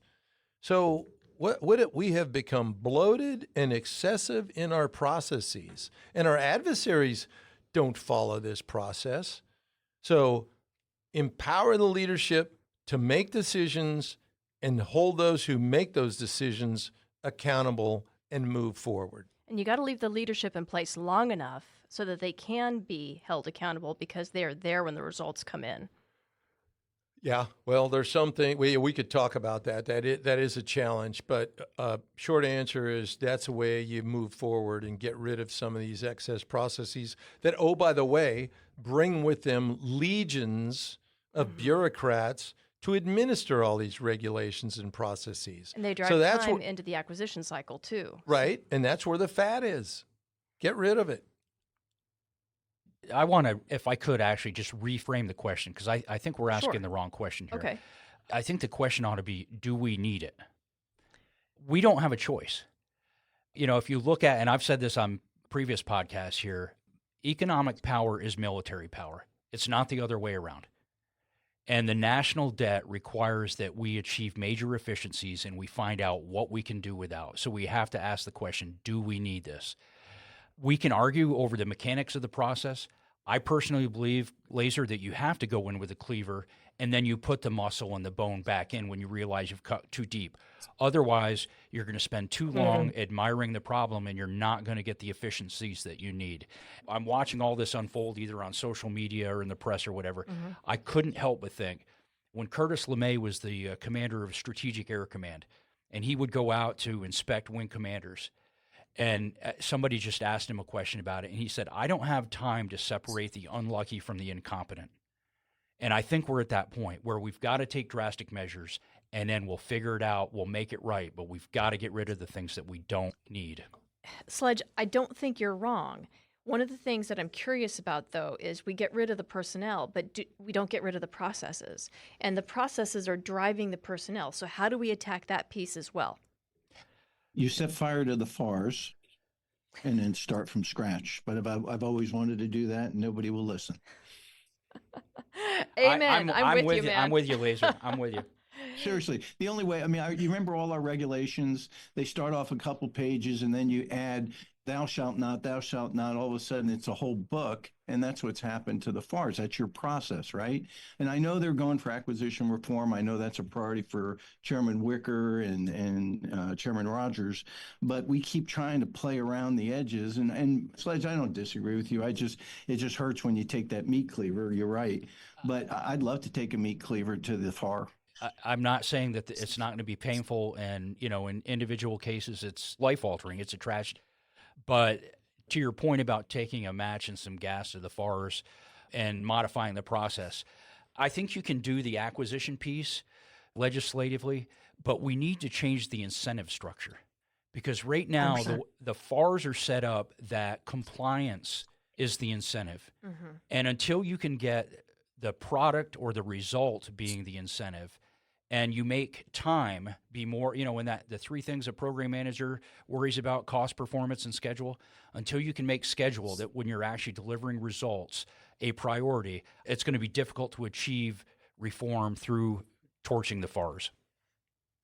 So we have become bloated and excessive in our processes, and our adversaries don't follow this process. So empower the leadership to make decisions and hold those who make those decisions accountable and move forward.
And you got to leave the leadership in place long enough so that they can be held accountable because they're there when the results come in.
Yeah, well, there's something we could talk about that. That is a challenge, but short answer is that's a way you move forward and get rid of some of these excess processes that, oh, by the way, bring with them legions of bureaucrats to administer all these regulations and processes.
And they drive time into the acquisition cycle too.
Right, and that's where the fat is. Get rid of it.
I want to, if I could, actually just reframe the question, because I think we're asking
Sure.
the wrong question here.
Okay.
I think the question ought to be, do we need it? We don't have a choice. You know, if you look at, and I've said this on previous podcasts here, economic power is military power. It's not the other way around. And the national debt requires that we achieve major efficiencies and we find out what we can do without. So we have to ask the question, do we need this? We can argue over the mechanics of the process. I personally believe, Laser, that you have to go in with a cleaver and then you put the muscle and the bone back in when you realize you've cut too deep. Otherwise, you're going to spend too long admiring the problem and you're not going to get the efficiencies that you need. I'm watching all this unfold either on social media or in the press or whatever. I couldn't help but think, when Curtis LeMay was the commander of Strategic Air Command, and he would go out to inspect wing commanders, and somebody just asked him a question about it, and he said, I don't have time to separate the unlucky from the incompetent. And I think we're at that point where we've got to take drastic measures, and then we'll figure it out, we'll make it right, but we've got to get rid of the things that we don't need.
Sledge, I don't think you're wrong. One of the things that I'm curious about, though, is we get rid of the personnel, but we don't get rid of the processes. And the processes are driving the personnel. So how do we attack that piece as well?
You set fire to the FARs and then start from scratch. But I've always wanted to do that, and nobody will listen.
Amen. I'm with you, man.
I'm with you, Laser. I'm with you.
Seriously, the only way, you remember all our regulations, they start off a couple pages and then you add thou shalt not, all of a sudden it's a whole book, and that's what's happened to the FARs. That's your process, right? And I know they're going for acquisition reform. I know that's a priority for Chairman Wicker and Chairman Rogers, but we keep trying to play around the edges. And Sledge, I don't disagree with you. It just hurts when you take that meat cleaver. You're right. But I'd love to take a meat cleaver to the FAR.
I'm not saying that it's not going to be painful, and in individual cases it's life-altering. It's a tragedy. But to your point about taking a match and some gas to the FARs and modifying the process, I think you can do the acquisition piece legislatively, but we need to change the incentive structure, because right now the FARs are set up that compliance is the incentive. And until you can get the product or the result being the incentive, and you make time be more, when the three things a program manager worries about, cost, performance, and schedule, until you can make schedule that when you're actually delivering results a priority, it's going to be difficult to achieve reform through torching the FARs.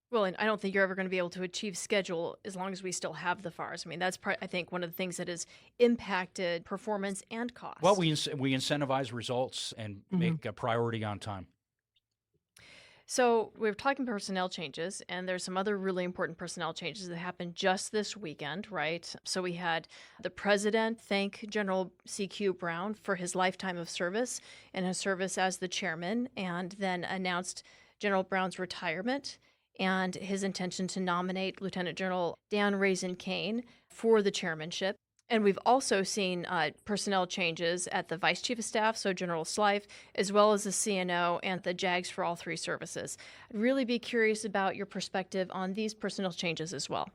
Well, and I don't think you're ever going to be able to achieve schedule as long as we still have the FARs. I mean, that's I think one of the things that has impacted performance and cost.
Well, we incentivize results and make a priority on time.
So we're talking personnel changes, and there's some other really important personnel changes that happened just this weekend, right? So we had the president thank General C.Q. Brown for his lifetime of service and his service as the chairman, and then announced General Brown's retirement and his intention to nominate Lieutenant General Dan Raisin-Kane for the chairmanship. And we've also seen personnel changes at the Vice Chief of Staff, so General Slife, as well as the CNO and the JAGs for all three services. I'd really be curious about your perspective on these personnel changes as well.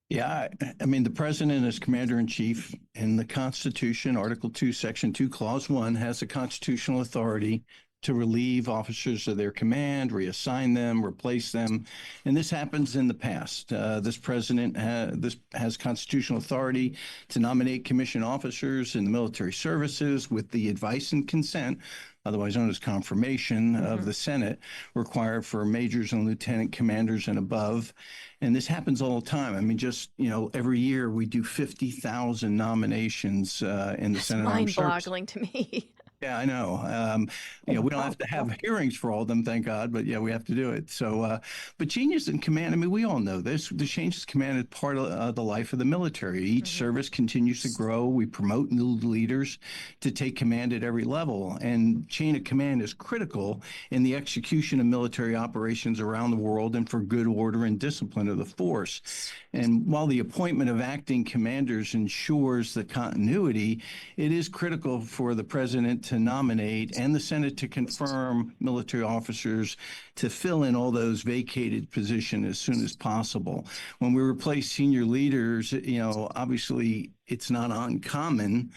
Yeah, the president is commander-in-chief, and the Constitution, Article 2, Section 2, Clause 1, has the constitutional authority to relieve officers of their command, reassign them, replace them. And this happens in the past. This president has constitutional authority to nominate commissioned officers in the military services with the advice and consent, otherwise known as confirmation, of the Senate, required for majors and lieutenant commanders and above. And this happens all the time. I mean, just, every year we do 50,000 nominations in the Senate Armed Services.
Mind-boggling to me.
Yeah, I know. We don't have to have hearings for all of them, thank God, but yeah, we have to do it. So, but changes in command, I mean, we all know this. The changes in command is part of the life of the military. Each service continues to grow. We promote new leaders to take command at every level. And chain of command is critical in the execution of military operations around the world and for good order and discipline of the force. And while the appointment of acting commanders ensures the continuity, it is critical for the president to nominate and the Senate to confirm military officers to fill in all those vacated positions as soon as possible. When we replace senior leaders, obviously it's not uncommon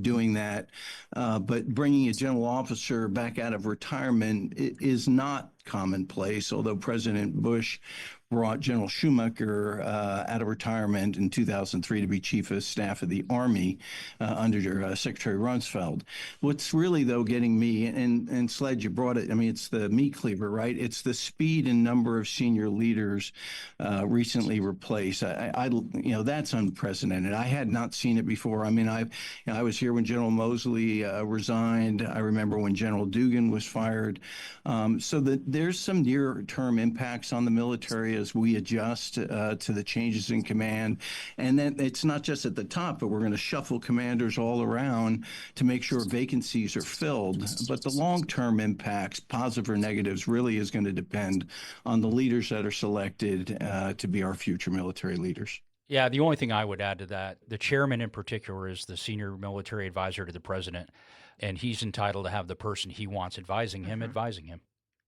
doing that, but bringing a general officer back out of retirement is not commonplace, although President Bush brought General Schumacher out of retirement in 2003 to be Chief of Staff of the Army under Secretary Rumsfeld. What's really, though, getting me, and Sledge, you brought it, I mean, it's the meat cleaver, right? It's the speed and number of senior leaders recently replaced. That's unprecedented. I had not seen it before. I mean, I was here when General Mosley resigned. I remember when General Dugan was fired. So there's some near-term impacts on the military as we adjust to the changes in command. And then it's not just at the top, but we're going to shuffle commanders all around to make sure vacancies are filled. But the long-term impacts, positive or negatives, really is going to depend on the leaders that are selected to be our future military leaders.
Yeah, the only thing I would add to that, the chairman in particular is the senior military advisor to the president, and he's entitled to have the person he wants advising him, advising him.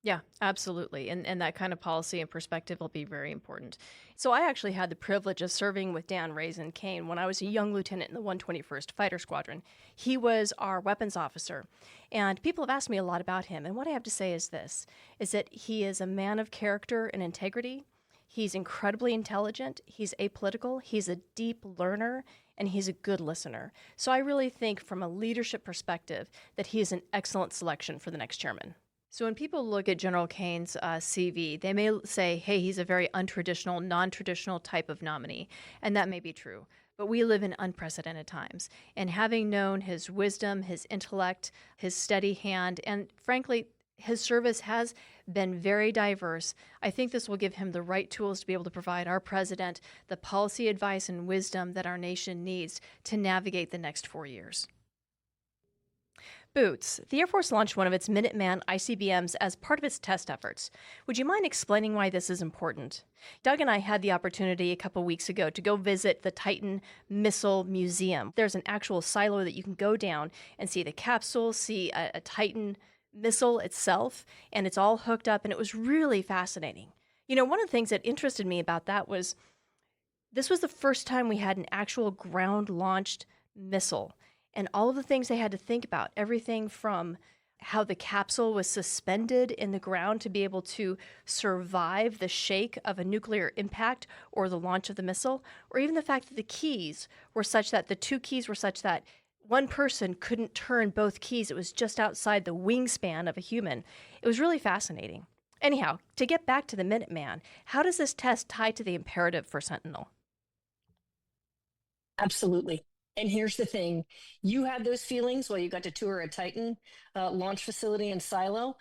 Yeah, absolutely. And that kind of policy and perspective will be very important. So I actually had the privilege of serving with Dan Raisin Kane when I was a young lieutenant in the 121st Fighter Squadron. He was our weapons officer. And people have asked me a lot about him. And what I have to say is this, is that he is a man of character and integrity. He's incredibly intelligent. He's apolitical. He's a deep learner. And he's a good listener. So I really think from a leadership perspective that he is an excellent selection for the next chairman. So when people look at General Kane's CV, they may say, hey, he's a very untraditional, non-traditional type of nominee. And that may be true. But we live in unprecedented times. And having known his wisdom, his intellect, his steady hand, and frankly, his service has been very diverse, I think this will give him the right tools to be able to provide our president the policy advice and wisdom that our nation needs to navigate the next 4 years. Boots, the Air Force launched one of its Minuteman ICBMs as part of its test efforts. Would you mind explaining why this is important? Doug and I had the opportunity a couple weeks ago to go visit the Titan Missile Museum. There's an actual silo that you can go down and see the capsule, see a Titan missile itself, and it's all hooked up, and it was really fascinating. One of the things that interested me about that was this was the first time we had an actual ground-launched missile. And all of the things they had to think about, everything from how the capsule was suspended in the ground to be able to survive the shake of a nuclear impact or the launch of the missile, or even the fact that the keys were such that the two keys were such that one person couldn't turn both keys. It was just outside the wingspan of a human. It was really fascinating. Anyhow, to get back to the Minuteman, how does this test tie to the imperative for Sentinel?
Absolutely. And here's the thing. You had those feelings while you got to tour a Titan launch facility in Silo.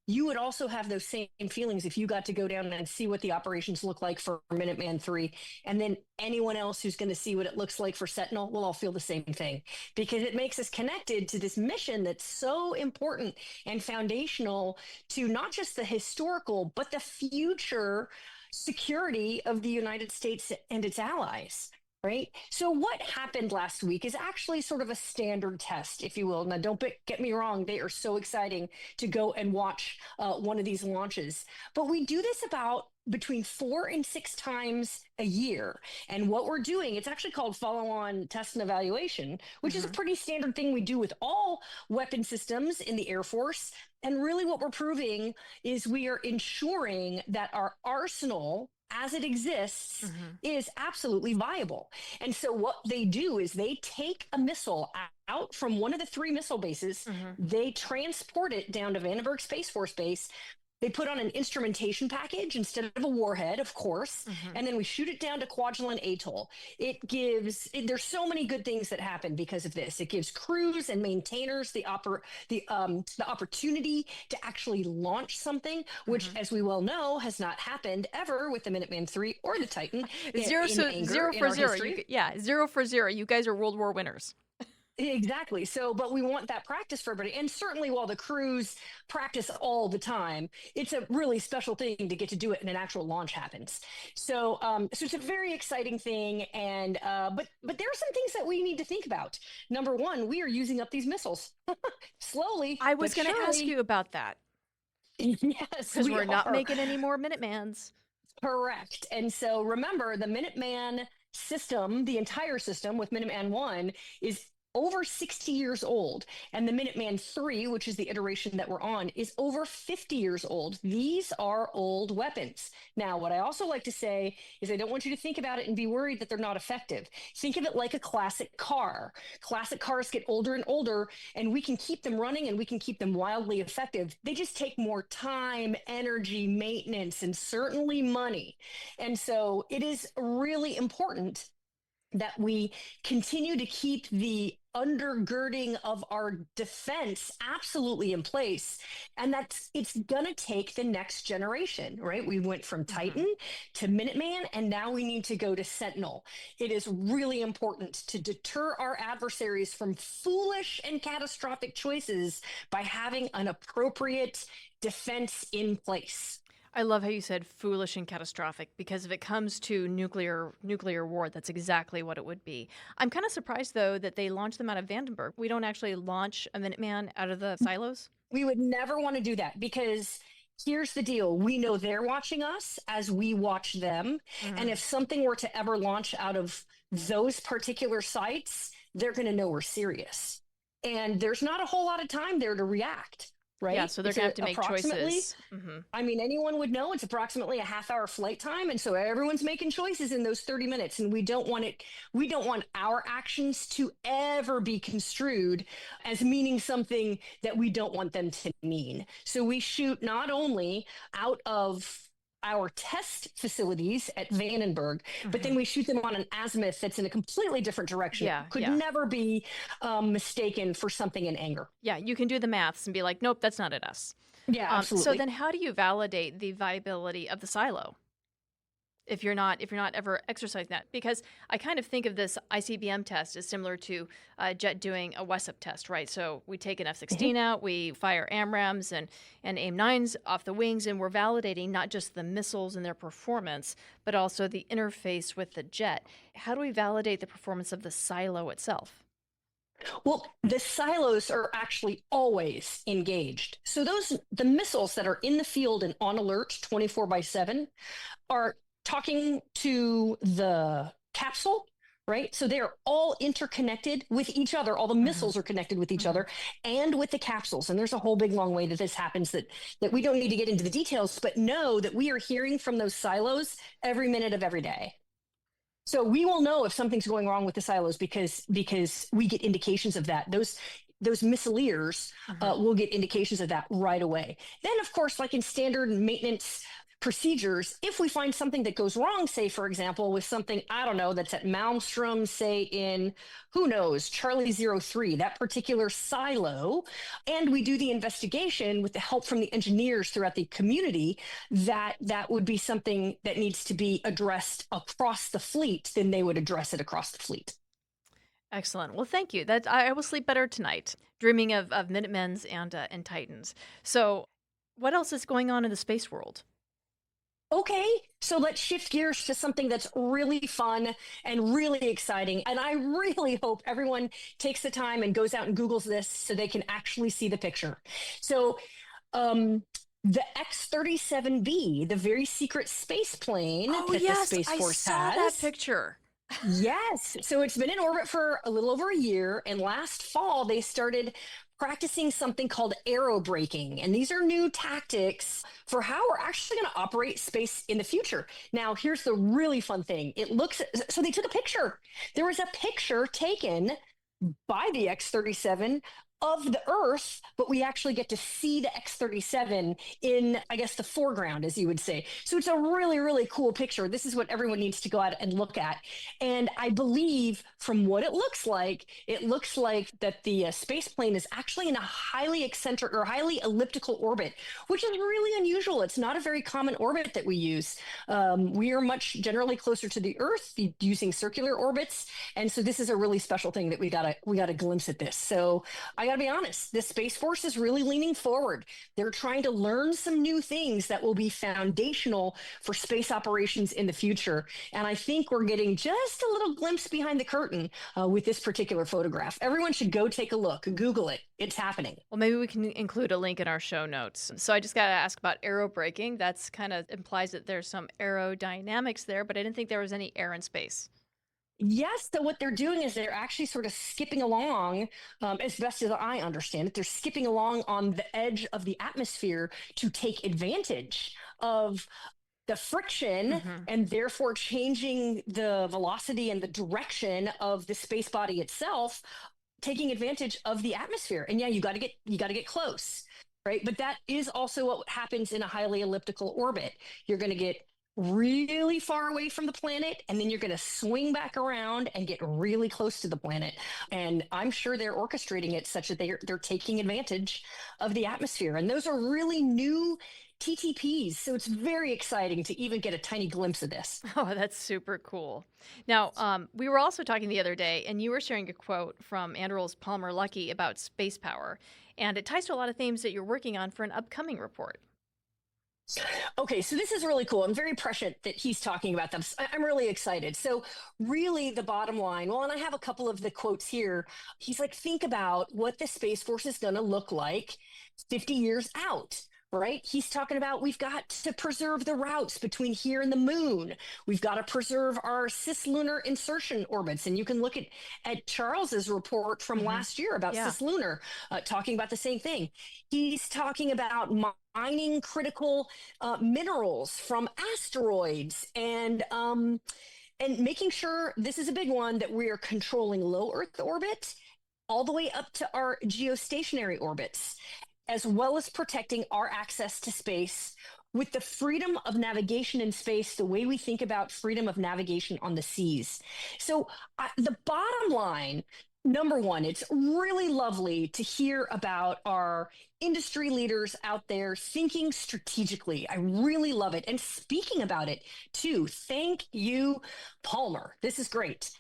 You would also have those same feelings if you got to go down and see what the operations look like for Minuteman 3. And then anyone else who's going to see what it looks like for Sentinel will all feel the same thing, because it makes us connected to this mission that's so important and foundational to not just the historical, but the future security of the United States and its allies. Right. So what happened last week is actually sort of a standard test, if you will. Now, don't get me wrong. They are so exciting to go and watch one of these launches. But we do this about between 4 and 6 times a year. And what we're doing, it's actually called follow-on test and evaluation, which is a pretty standard thing we do with all weapon systems in the Air Force. And really what we're proving is we are ensuring that our arsenal as it exists is absolutely viable. And so what they do is they take a missile out from one of the 3 missile bases, they transport it down to Vandenberg Space Force Base. They put on an instrumentation package instead of a warhead, of course, and then we shoot it down to Kwajalein Atoll. There's so many good things that happen because of this. It gives crews and maintainers the opportunity to actually launch something, which, as we well know, has not happened ever with the Minuteman III or the Titan.
Zero for zero. 0 for 0. You guys are World War winners.
Exactly. So, but we want that practice for everybody. And certainly while the crews practice all the time, it's a really special thing to get to do it and an actual launch happens. So, so it's a very exciting thing. And, but there are some things that we need to think about. Number one, we are using up these missiles slowly.
I was going to ask you about that.
Yes,
because we're not making any more Minutemans.
Correct. And so remember, the Minuteman system, the entire system with Minuteman I is over 60 years old. And the Minuteman III, which is the iteration that we're on, is over 50 years old. These are old weapons. Now, what I also like to say is I don't want you to think about it and be worried that they're not effective. Think of it like a classic car. Classic cars get older and older, and we can keep them running and we can keep them wildly effective. They just take more time, energy, maintenance, and certainly money. And so it is really important that we continue to keep the undergirding of our defense absolutely in place. And it's going to take the next generation, right? We went from Titan to Minuteman, and now we need to go to Sentinel. It is really important to deter our adversaries from foolish and catastrophic choices by having an appropriate defense in place.
I love how you said foolish and catastrophic, because if it comes to nuclear war, that's exactly what it would be. I'm kind of surprised, though, that they launched them out of Vandenberg. We don't actually launch a Minuteman out of the silos?
We would never want to do that, because here's the deal. We know they're watching us as we watch them. And if something were to ever launch out of those particular sites, they're going to know we're serious. And there's not a whole lot of time there to react. Right?
Yeah, so they're going to have to make choices.
I mean, anyone would know it's approximately a half-hour flight time, and so everyone's making choices in those 30 minutes, and we don't want our actions to ever be construed as meaning something that we don't want them to mean. So we shoot not only out of our test facilities at Vandenberg, but then we shoot them on an azimuth that's in a completely different direction. Could never be mistaken for something in anger.
Yeah, you can do the maths and be like, nope, that's not at us.
Yeah, absolutely.
So then how do you validate the viability of the silo if you're not ever exercising that? Because I kind of think of this ICBM test as similar to a jet doing a WESUP test, right? So we take an F-16 out, we fire AMRAAMs and AIM-9s off the wings, and we're validating not just the missiles and their performance, but also the interface with the jet. How do we validate the performance of the silo itself?
Well, the silos are actually always engaged. So the missiles that are in the field and on alert 24/7 are talking to the capsule, right? So they're all interconnected with each other. All the missiles are connected with each other and with the capsules. And there's a whole big long way that this happens that we don't need to get into the details, but know that we are hearing from those silos every minute of every day. So we will know if something's going wrong with the silos because we get indications of that. Those missileers will get indications of that right away. Then, of course, like in standard maintenance procedures, if we find something that goes wrong, say, for example, with something, I don't know, that's at Malmstrom, say in, who knows, Charlie 03, that particular silo, and we do the investigation with the help from the engineers throughout the community, that would be something that needs to be addressed across the fleet, then they would address it across the fleet.
Excellent. Well, thank you. That I will sleep better tonight, dreaming of Minutemens and Titans. So what else is going on in the space world?
Okay, so let's shift gears to something that's really fun and really exciting. And I really hope everyone takes the time and goes out and Googles this so they can actually see the picture. So The X-37B, the very secret space plane that the Space Force
I saw that
has.
picture.
Yes. So it's been in orbit for a little over a year. And last fall, they started practicing something called aerobraking. And these are new tactics for how we're actually going to operate space in the future. Now, here's the really fun thing. So they took a picture. There was a picture taken by the X-37 of the Earth, but we actually get to see the X-37 in, I guess, the foreground, as you would say. So it's a really, really cool picture. This is what everyone needs to go out and look at. And I believe from what it looks like that the space plane is actually in a highly eccentric or highly elliptical orbit, which is really unusual. It's not a very common orbit that we use. We are much generally closer to the Earth using circular orbits. And so this is a really special thing that we got a glimpse at this. So I got to be honest, the Space Force is really leaning forward. They're trying to learn some new things that will be foundational for space operations in the future. And I think we're getting just a little glimpse behind the curtain with this particular photograph. Everyone should go take a look, Google it. It's happening.
Well, maybe we can include a link in our show notes. So I just got to ask about aerobraking. That's kind of implies that there's some aerodynamics there, but I didn't think there was any air in space.
Yes, so what they're doing is they're actually sort of skipping along, as best as I understand it. They're skipping along on the edge of the atmosphere to take advantage of the friction and therefore changing the velocity and the direction of the space body itself, taking advantage of the atmosphere. And yeah, you got to get close, right? But that is also what happens in a highly elliptical orbit. You're going to get really far away from the planet, and then you're going to swing back around and get really close to the planet. And I'm sure they're orchestrating it such that they're taking advantage of the atmosphere. And those are really new TTPs. So it's very exciting to even get a tiny glimpse of this.
Oh, that's super cool. Now, we were also talking the other day, and you were sharing a quote from Anduril's Palmer Luckey about Spacepower. And it ties to a lot of themes that you're working on for an upcoming report.
Okay, so this is really cool. I'm very prescient that he's talking about them. I'm really excited. So really the bottom line, well, and I have a couple of the quotes here. He's like, think about what the Space Force is going to look like 50 years out. Right? He's talking about we've got to preserve the routes between here and the moon. We've got to preserve our cislunar insertion orbits. And you can look at Charles's report from last year about cislunar, talking about the same thing. He's talking about mining critical minerals from asteroids and making sure, this is a big one, that we are controlling low Earth orbit all the way up to our geostationary orbits, as well as protecting our access to space with the freedom of navigation in space, the way we think about freedom of navigation on the seas. So the bottom line, number one, it's really lovely to hear about our industry leaders out there thinking strategically. I really love it. And speaking about it too. Thank you, Palmer. This is great.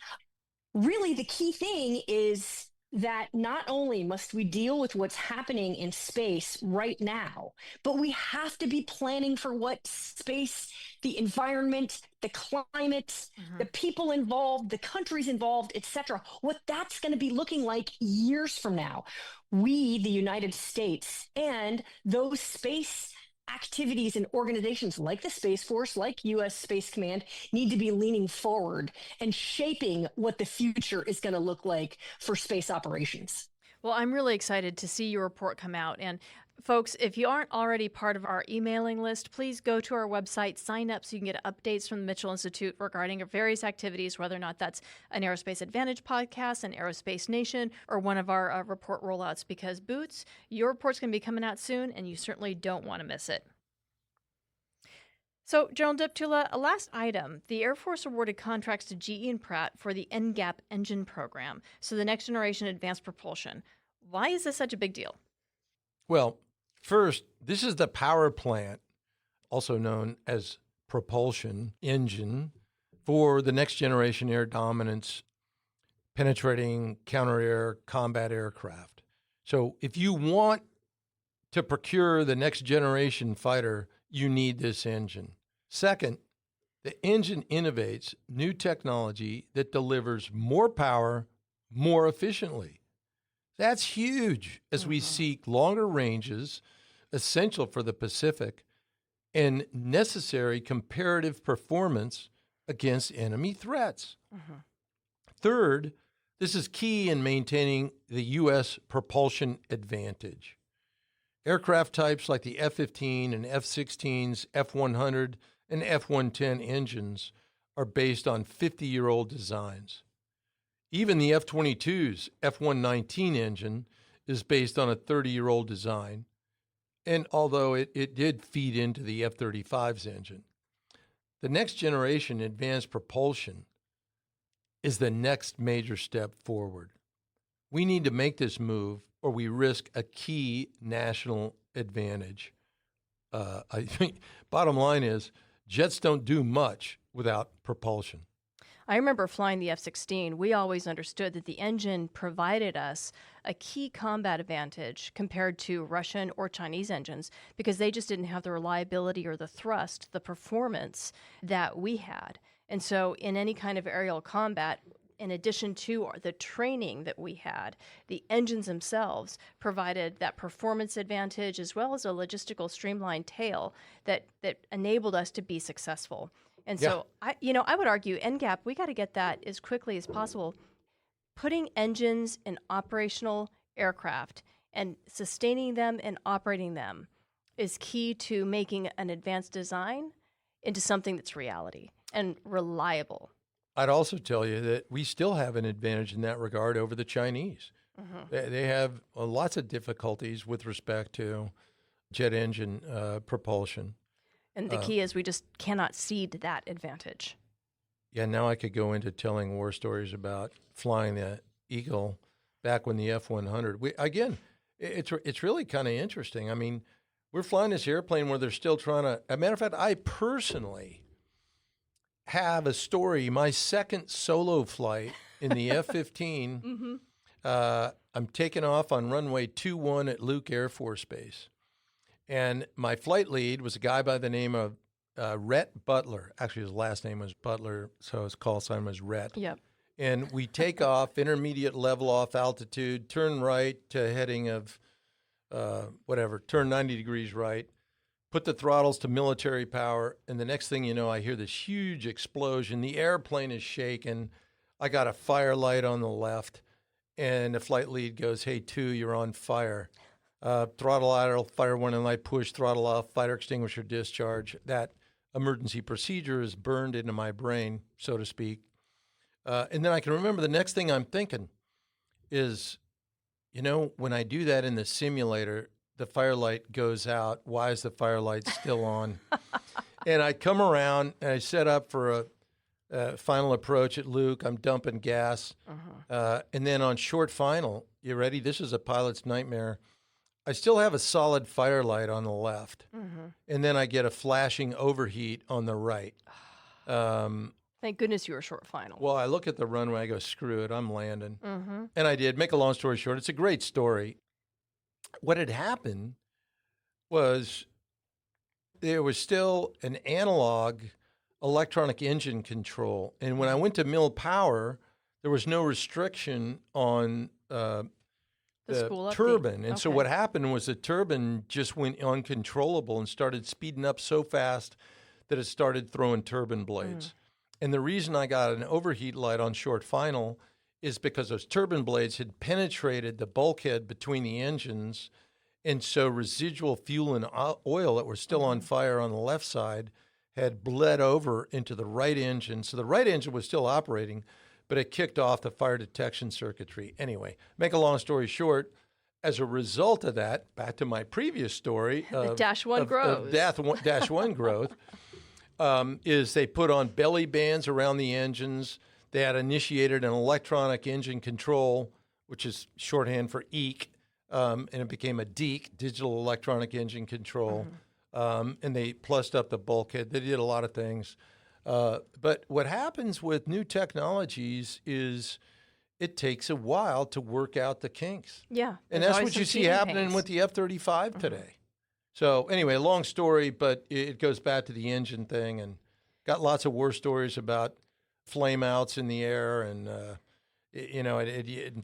Really, the key thing is that not only must we deal with what's happening in space right now, but we have to be planning for what space, the environment, the climate, the people involved, the countries involved, etc., what that's going to be looking like years from now. We, the United States, and those space activities and organizations like the Space Force, like U.S. Space Command, need to be leaning forward and shaping what the future is going to look like for space operations.
Well, I'm really excited to see your report come out. And folks, if you aren't already part of our emailing list, please go to our website, sign up so you can get updates from the Mitchell Institute regarding various activities, whether or not that's an Aerospace Advantage podcast, an Aerospace Nation, or one of our report rollouts. Because, Boots, your report's going to be coming out soon, and you certainly don't want to miss it. So, General Deptula, a last item. The Air Force awarded contracts to GE and Pratt for the NGAP engine program, so the next generation advanced propulsion. Why is this such a big deal?
Well, first, this is the power plant, also known as propulsion engine, for the next generation air dominance penetrating counter-air combat aircraft. So if you want to procure the next generation fighter, you need this engine. Second, the engine innovates new technology that delivers more power more efficiently. That's huge as we seek longer ranges, essential for the Pacific and necessary comparative performance against enemy threats. Third, this is key in maintaining the U.S. propulsion advantage. Aircraft types like the F-15 and F-16's F-100 and F-110 engines are based on 50-year-old designs. Even the F-22's F-119 engine is based on a 30-year-old design, and although it did feed into the F-35's engine. The next generation advanced propulsion is the next major step forward. We need to make this move or we risk a key national advantage. I think bottom line is jets don't do much without propulsion.
I remember flying the F-16. We always understood that the engine provided us a key combat advantage compared to Russian or Chinese engines because they just didn't have the reliability or the thrust, the performance that we had. And so in any kind of aerial combat, in addition to the training that we had, the engines themselves provided that performance advantage as well as a logistical streamlined tail that enabled us to be successful. And so, I would argue NGAP, we got to get that as quickly as possible. Putting engines in operational aircraft and sustaining them and operating them is key to making an advanced design into something that's reality and reliable.
I'd also tell you that we still have an advantage in that regard over the Chinese. They have lots of difficulties with respect to jet engine propulsion.
And the key is we just cannot cede that advantage.
Yeah, now I could go into telling war stories about flying the Eagle back when the F-100. Again, it's really kind of interesting. I mean, we're flying this airplane where they're still trying to. As a matter of fact, I personally have a story. My second solo flight in the F-15. I'm taking off on runway 21 at Luke Air Force Base. And my flight lead was a guy by the name of Rhett Butler. Actually, his last name was Butler, so his call sign was Rhett.
Yep.
And we take off, intermediate level off altitude, turn right to heading of turn 90 degrees right, put the throttles to military power, and the next thing you know, I hear this huge explosion. The airplane is shaking. I got a fire light on the left, and the flight lead goes, "Hey, 2, you're on fire. Throttle idle, fire warning light push, throttle off, fire extinguisher discharge." That emergency procedure is burned into my brain, so to speak. And then I can remember the next thing I'm thinking is, when I do that in the simulator, the fire light goes out. Why is the fire light still on? And I come around and I set up for a final approach at Luke. I'm dumping gas. And then on short final, you ready? This is a pilot's nightmare. I still have a solid fire light on the left. And then I get a flashing overheat on the right.
Thank goodness you were short final.
Well, I look at the runway, I go, screw it, I'm landing. And I did. Make a long story short, it's a great story. What had happened was there was still an analog electronic engine control. And when I went to mill power, there was no restriction on the turbine. And so what happened was the turbine just went uncontrollable and started speeding up so fast that it started throwing turbine blades. And the reason I got an overheat light on short final is because those turbine blades had penetrated the bulkhead between the engines, and so residual fuel and oil that were still on fire on the left side had bled over into the right engine. So the right engine was still operating, but it kicked off the fire detection circuitry. Anyway, make a long story short, as a result of that, back to my previous story of
Dash 1 growth.
Dash 1 growth, is they put on belly bands around the engines. They had initiated an electronic engine control, which is shorthand for EEC, and it became a DEEC, digital electronic engine control. And they plussed up the bulkhead. They did a lot of things. But what happens with new technologies is it takes a while to work out the kinks.
Yeah.
And that's what you see happening with the F-35 today. So anyway, long story, but it goes back to the engine thing, and got lots of war stories about flame outs in the air. And,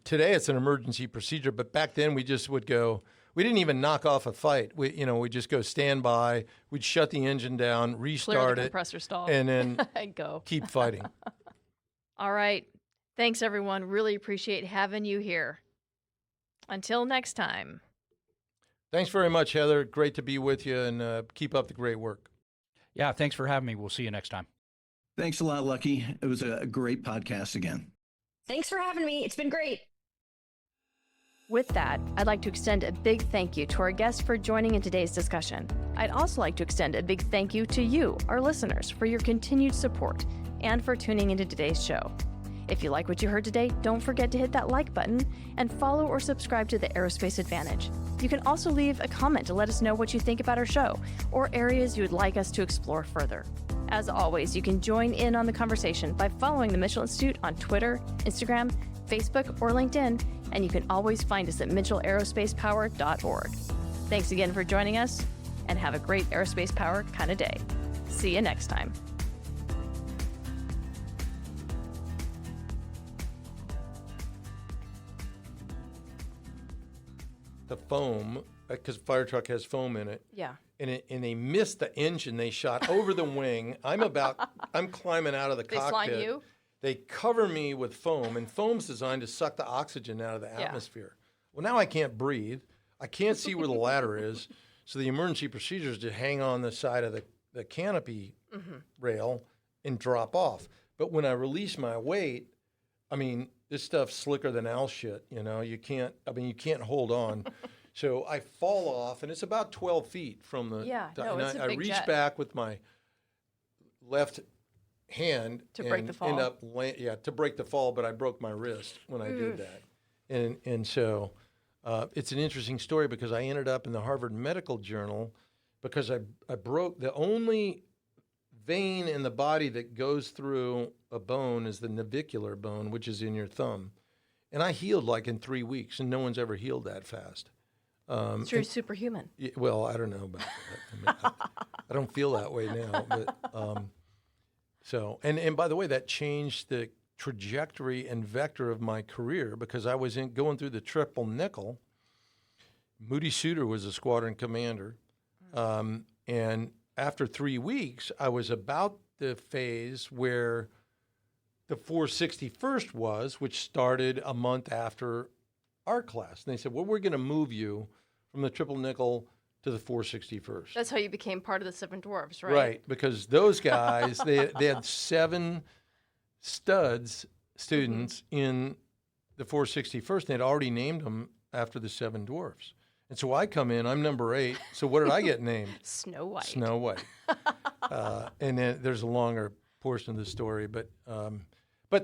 today it's an emergency procedure, but back then we just would go, We didn't even knock off a fight. We just go stand by. We'd shut the engine down,
Clear
restart
the
it,
compressor stall.
and then
and go.
keep fighting.
All right. Thanks, everyone. Really appreciate having you here. Until next time.
Thanks very much, Heather. Great to be with you, and keep up the great work.
Yeah, thanks for having me. We'll see you next time.
Thanks a lot, Lucky. It was a great podcast again.
Thanks for having me. It's been great.
With that, I'd like to extend a big thank you to our guests for joining in today's discussion. I'd also like to extend a big thank you to you, our listeners, for your continued support and for tuning into today's show. If you like what you heard today, don't forget to hit that like button and follow or subscribe to the Aerospace Advantage. You can also leave a comment to let us know what you think about our show or areas you would like us to explore further. As always, you can join in on the conversation by following the Mitchell Institute on Twitter, Instagram, Facebook, or LinkedIn, and you can always find us at mitchellaerospacepower.org. Thanks again for joining us, and have a great Aerospace Power kind of day. See you next time.
The foam, because fire truck has foam in it,
Yeah.
and they missed the engine. They shot over the wing. I'm climbing out of the
They
cockpit.
slime you?
They cover me with foam, and foam's designed to suck the oxygen out of the atmosphere. Well, now I can't breathe. I can't see where the ladder is. So the emergency procedure is to hang on the side of the canopy rail and drop off. But when I release my weight, I mean, this stuff's slicker than owl shit. You can't hold on. So I fall off, and it's about 12 feet from the.
Yeah, no,
and
it's a
I
big
reach
jet.
back with my left hand
To break the fall.
end up to break the fall, but I broke my wrist when I did that, and so it's an interesting story because I ended up in the Harvard Medical Journal because I broke the only vein in the body that goes through a bone is the navicular bone, which is in your thumb, and I healed like in 3 weeks, and no one's ever healed that fast.
So you're superhuman.
Well, I don't know about that. I mean, I don't feel that way now, but. So, and by the way, that changed the trajectory and vector of my career because I was going through the triple nickel. Moody Suter was a squadron commander. And after 3 weeks, I was about the phase where the 461st was, which started a month after our class. And they said, well, we're going to move you from the triple nickel to the 461st.
That's how you became part of the Seven Dwarfs, right?
Right, because those guys, they had 7 students in the 461st. And they'd already named them after the 7 dwarfs. And so I come in, I'm number 8. So what did I get named?
Snow White.
Snow White. And then there's a longer portion of the story. But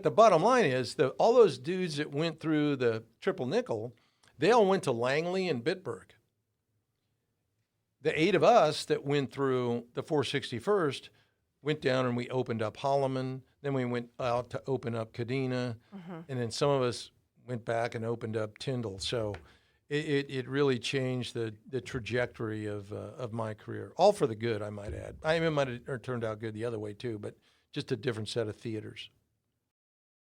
the bottom line is that all those dudes that went through the triple nickel, they all went to Langley and Bitburg. The 8 of us that went through the 461st went down and we opened up Holloman. Then we went out to open up Kadena. And then some of us went back and opened up Tyndall. So it really changed the trajectory of my career. All for the good, I might add. I mean, it might have turned out good the other way too, but just a different set of theaters.